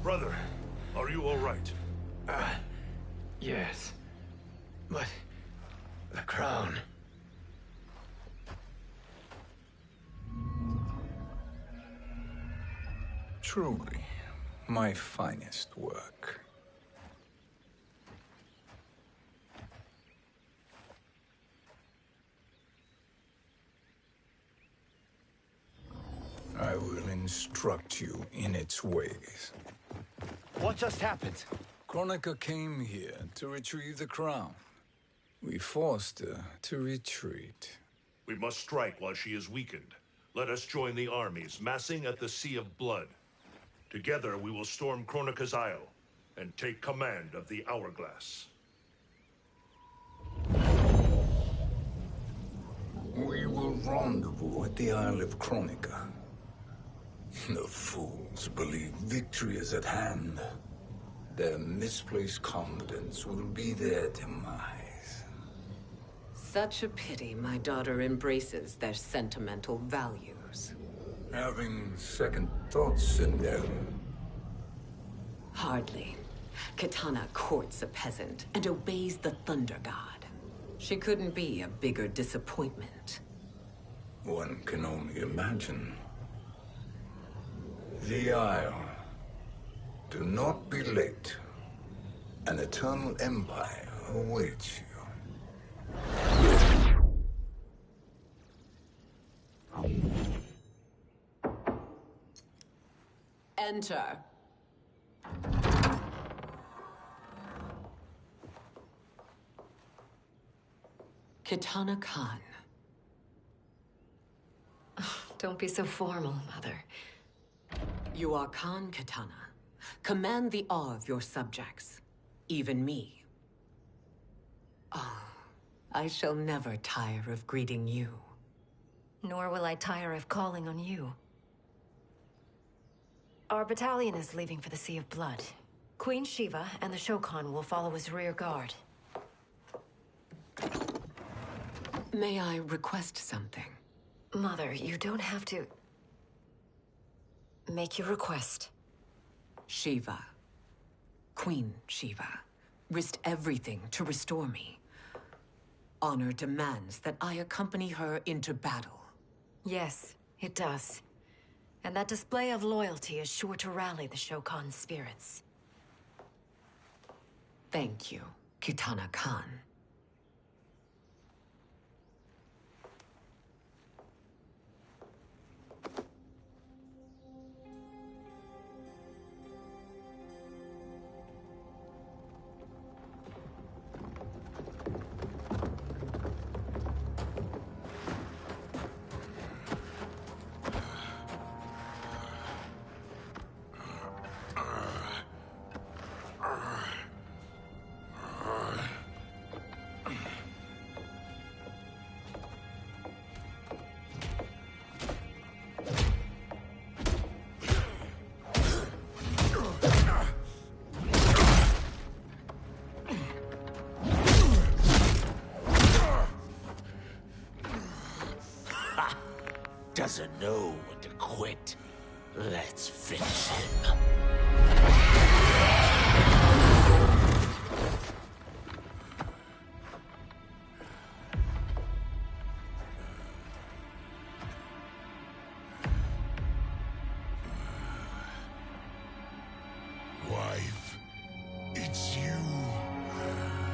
Brother, are you all right? Yes. But... the crown... Truly, my finest work. I will instruct you in its ways. What just happened? Kronika came here to retrieve the crown. We forced her to retreat. We must strike while she is weakened. Let us join the armies, massing at the Sea of Blood. Together we will storm Kronika's Isle and take command of the Hourglass. We will rendezvous at the Isle of Kronika. The fools believe victory is at hand. Their misplaced confidence will be their demise. Such a pity my daughter embraces their sentimental values. Having second thoughts, Sindel. Hardly. Kitana courts a peasant and obeys the Thunder God. She couldn't be a bigger disappointment. One can only imagine. The Isle. Do not be late. An eternal empire awaits you. Enter. Kitana Khan. Don't be so formal, Mother. You are Khan Kitana. Command the awe of your subjects. Even me. Oh, I shall never tire of greeting you. Nor will I tire of calling on you. Our battalion is leaving for the Sea of Blood. Queen Shiva and the Shokan will follow as rear guard. May I request something? Mother, you don't have to... make your request. Shiva. Queen Shiva. Risked everything to restore me. Honor demands that I accompany her into battle. Yes, it does. And that display of loyalty is sure to rally the Shokan's spirits. Thank you, Kitana Khan. Doesn't know when to quit. Let's finish him. Wife, it's you.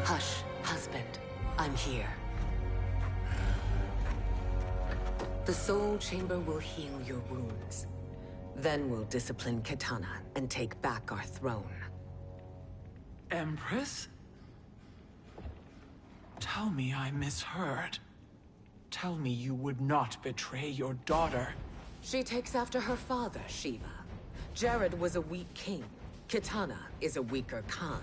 Hush, husband. I'm here. The Soul Chamber will heal your wounds. Then we'll discipline Kitana and take back our throne. Empress? Tell me I misheard. Tell me you would not betray your daughter. She takes after her father, Shiva. Jared was a weak king. Kitana is a weaker Khan.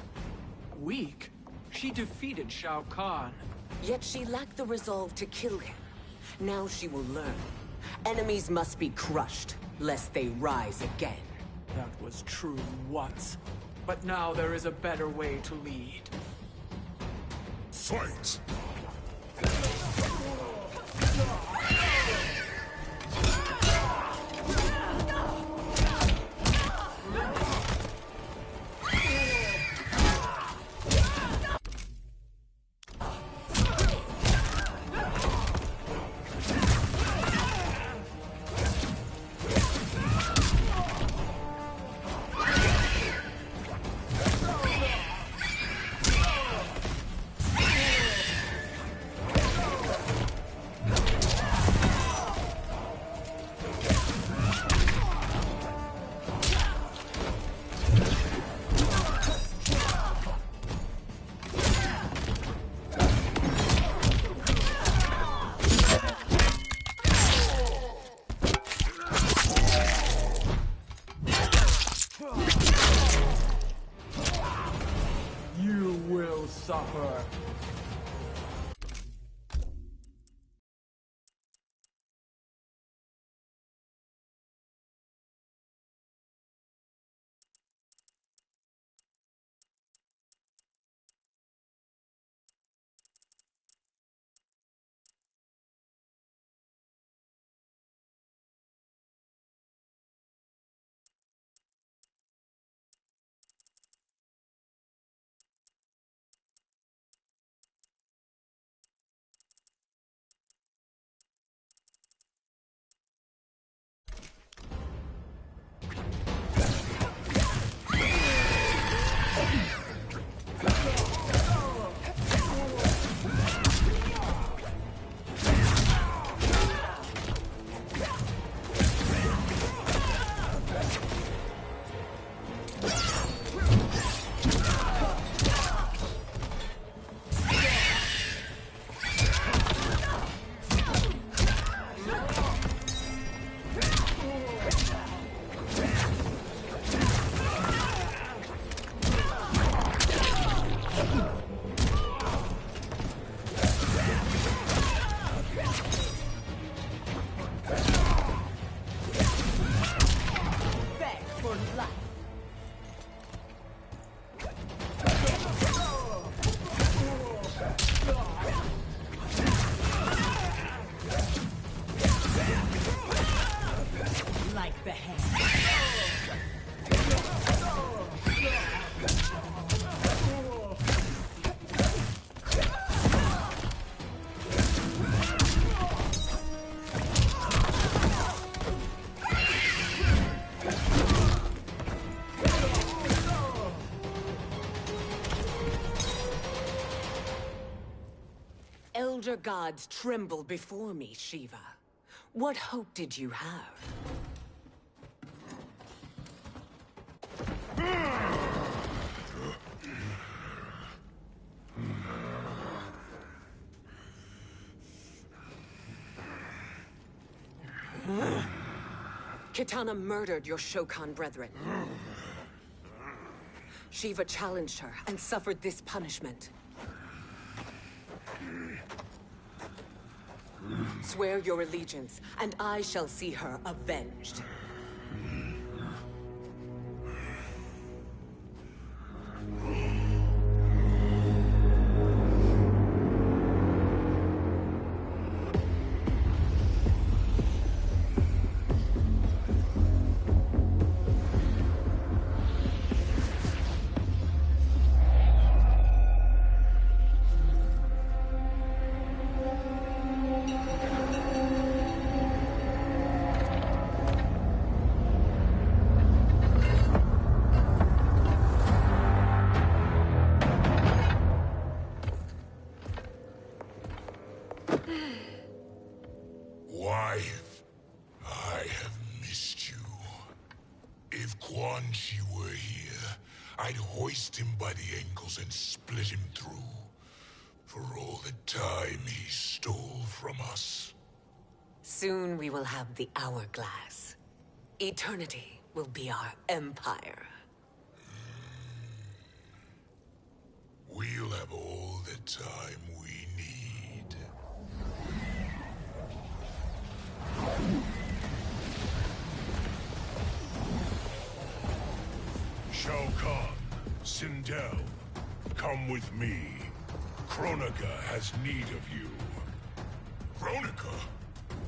Weak? She defeated Shao Kahn. Yet she lacked the resolve to kill him. Now she will learn. Enemies must be crushed, lest they rise again. That was true once. But now there is a better way to lead. Fight! other gods tremble before me, Shiva. What hope did you have? Kitana murdered your Shokan brethren. Shiva challenged her and suffered this punishment. Swear your allegiance, and I shall see her avenged. Wife, I have missed you. If Quan Chi were here, I'd hoist him by the ankles and split him through. For all the time he stole from us. Soon we will have the hourglass. Eternity will be our empire. We'll have all the time we need. Shao Kahn, Sindel, come with me. Kronika has need of you. Kronika?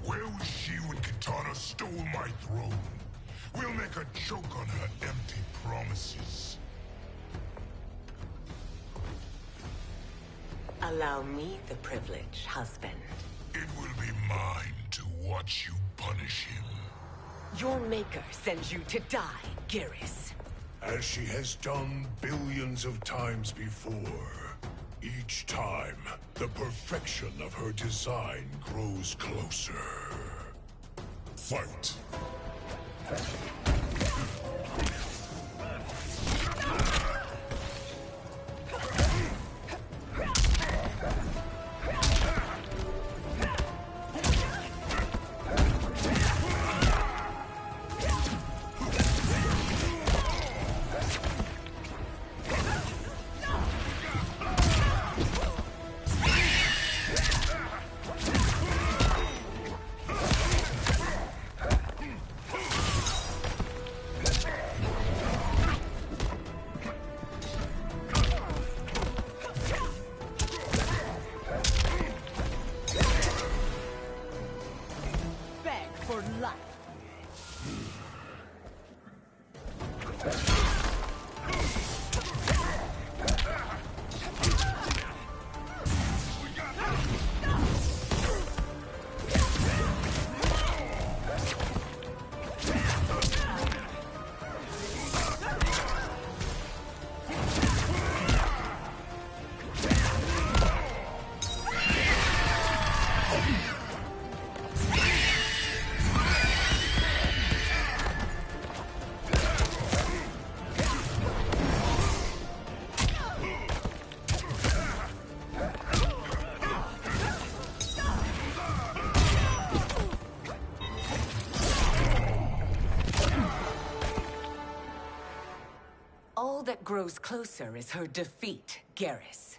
Where was she when Kitana stole my throne? We'll make a joke on her empty promises. Allow me the privilege, husband. It will be mine to watch you punish him. Your maker sends you to die, Geras. As she has done billions of times before. Each time, the perfection of her design grows closer. Fight! All that grows closer is her defeat, Geras.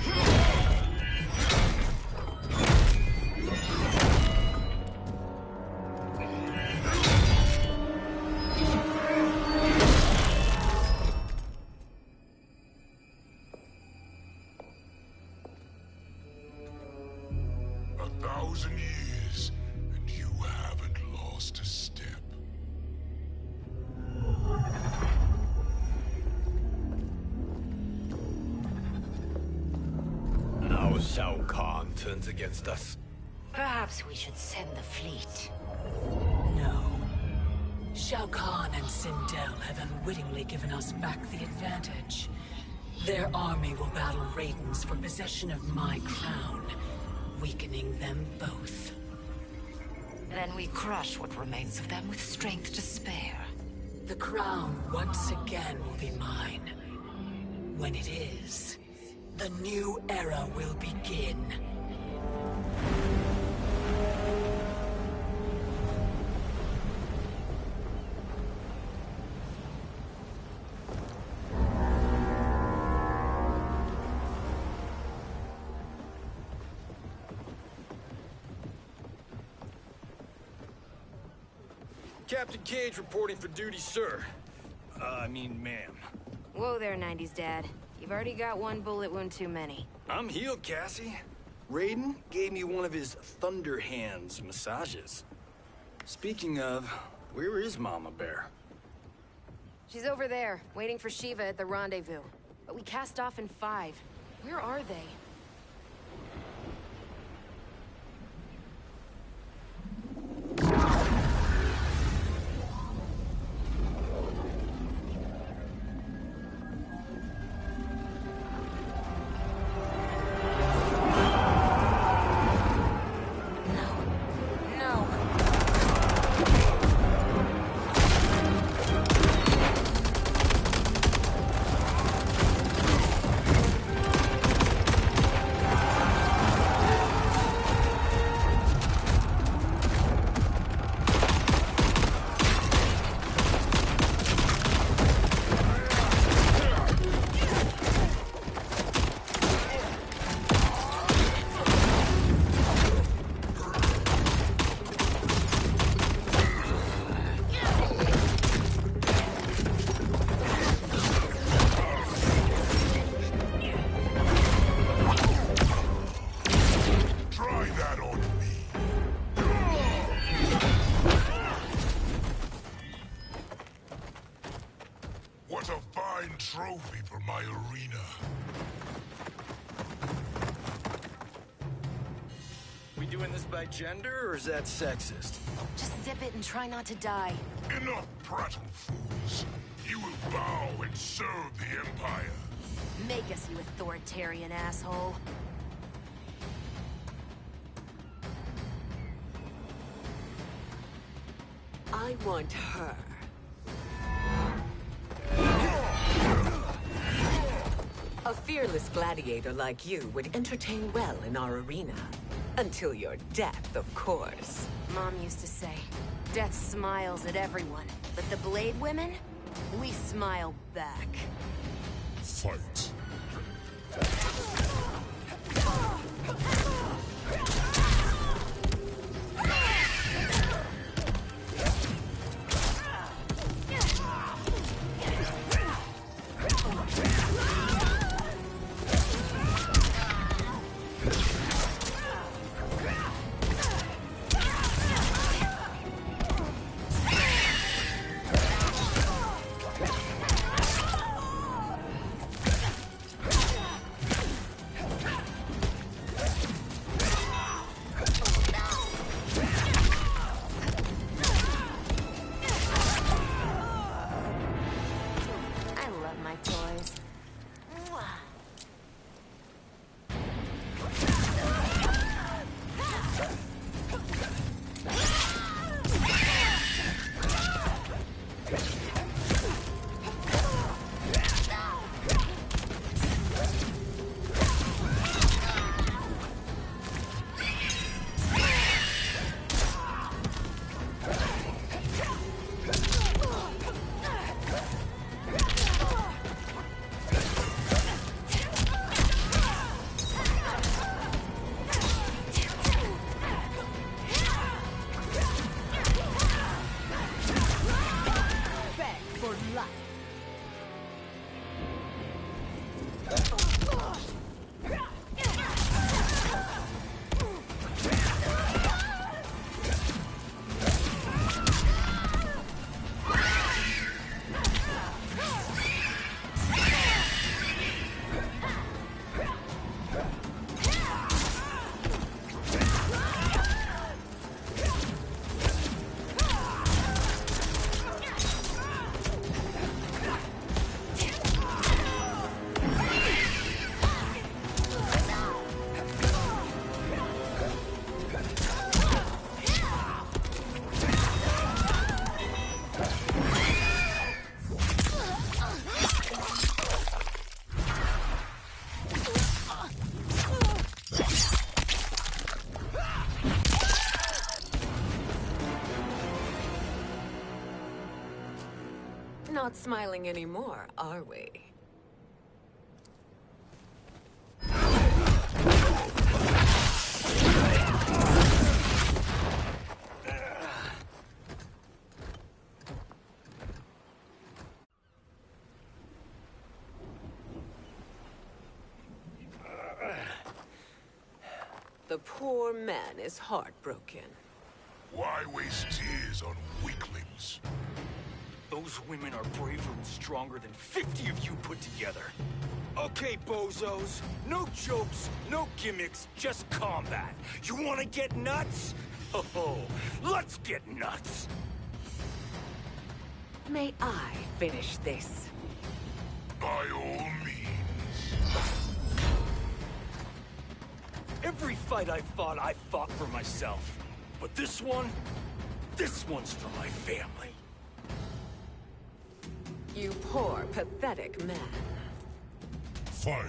Yeah. 1,000 years, and you haven't lost a step. Now Shao Kahn turns against us. Perhaps we should send the fleet. No. Shao Kahn and Sindel have unwittingly given us back the advantage. Their army will battle Raidens for possession of my crown, weakening them both. Then we crush what remains of them with strength to spare. The crown once again will be mine. When it is, the new era will begin. Captain Cage reporting for duty, sir. I mean, ma'am. Whoa there, 90s Dad. You've already got one bullet wound too many. I'm healed, Cassie. Raiden gave me one of his Thunder Hands massages. Speaking of, where is Mama Bear? She's over there, waiting for Shiva at the rendezvous. But we cast off in 5. Where are they? What a fine trophy for my arena. We doing this by gender, or is that sexist? Just zip it and try not to die. Enough prattle, fools. You will bow and serve the Empire. Make us, you authoritarian asshole. I want her. A fearless gladiator like you would entertain well in our arena. Until your death, of course. Mom used to say, death smiles at everyone, but the Blade women, we smile back. Fight. not smiling anymore, are we? The poor man is heartbroken. Why waste tears on weaklings? Those women are braver and stronger than 50 of you put together. Okay, bozos. No jokes, no gimmicks, just combat. You wanna get nuts? Oh, let's get nuts! May I finish this? By all means. Every fight I fought for myself. But this one's for my family. You poor, pathetic man. Fight.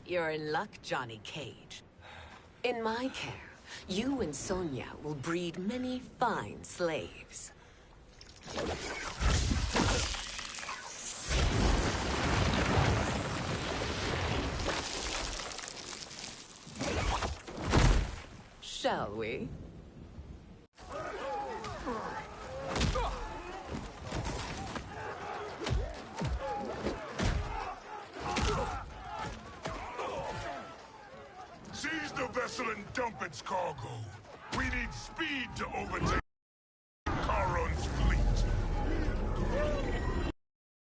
You're in luck, Johnny Cage. In my care, you and Sonya will breed many fine slaves. Shall we? Seize the vessel and dump its cargo. We need speed to overtake.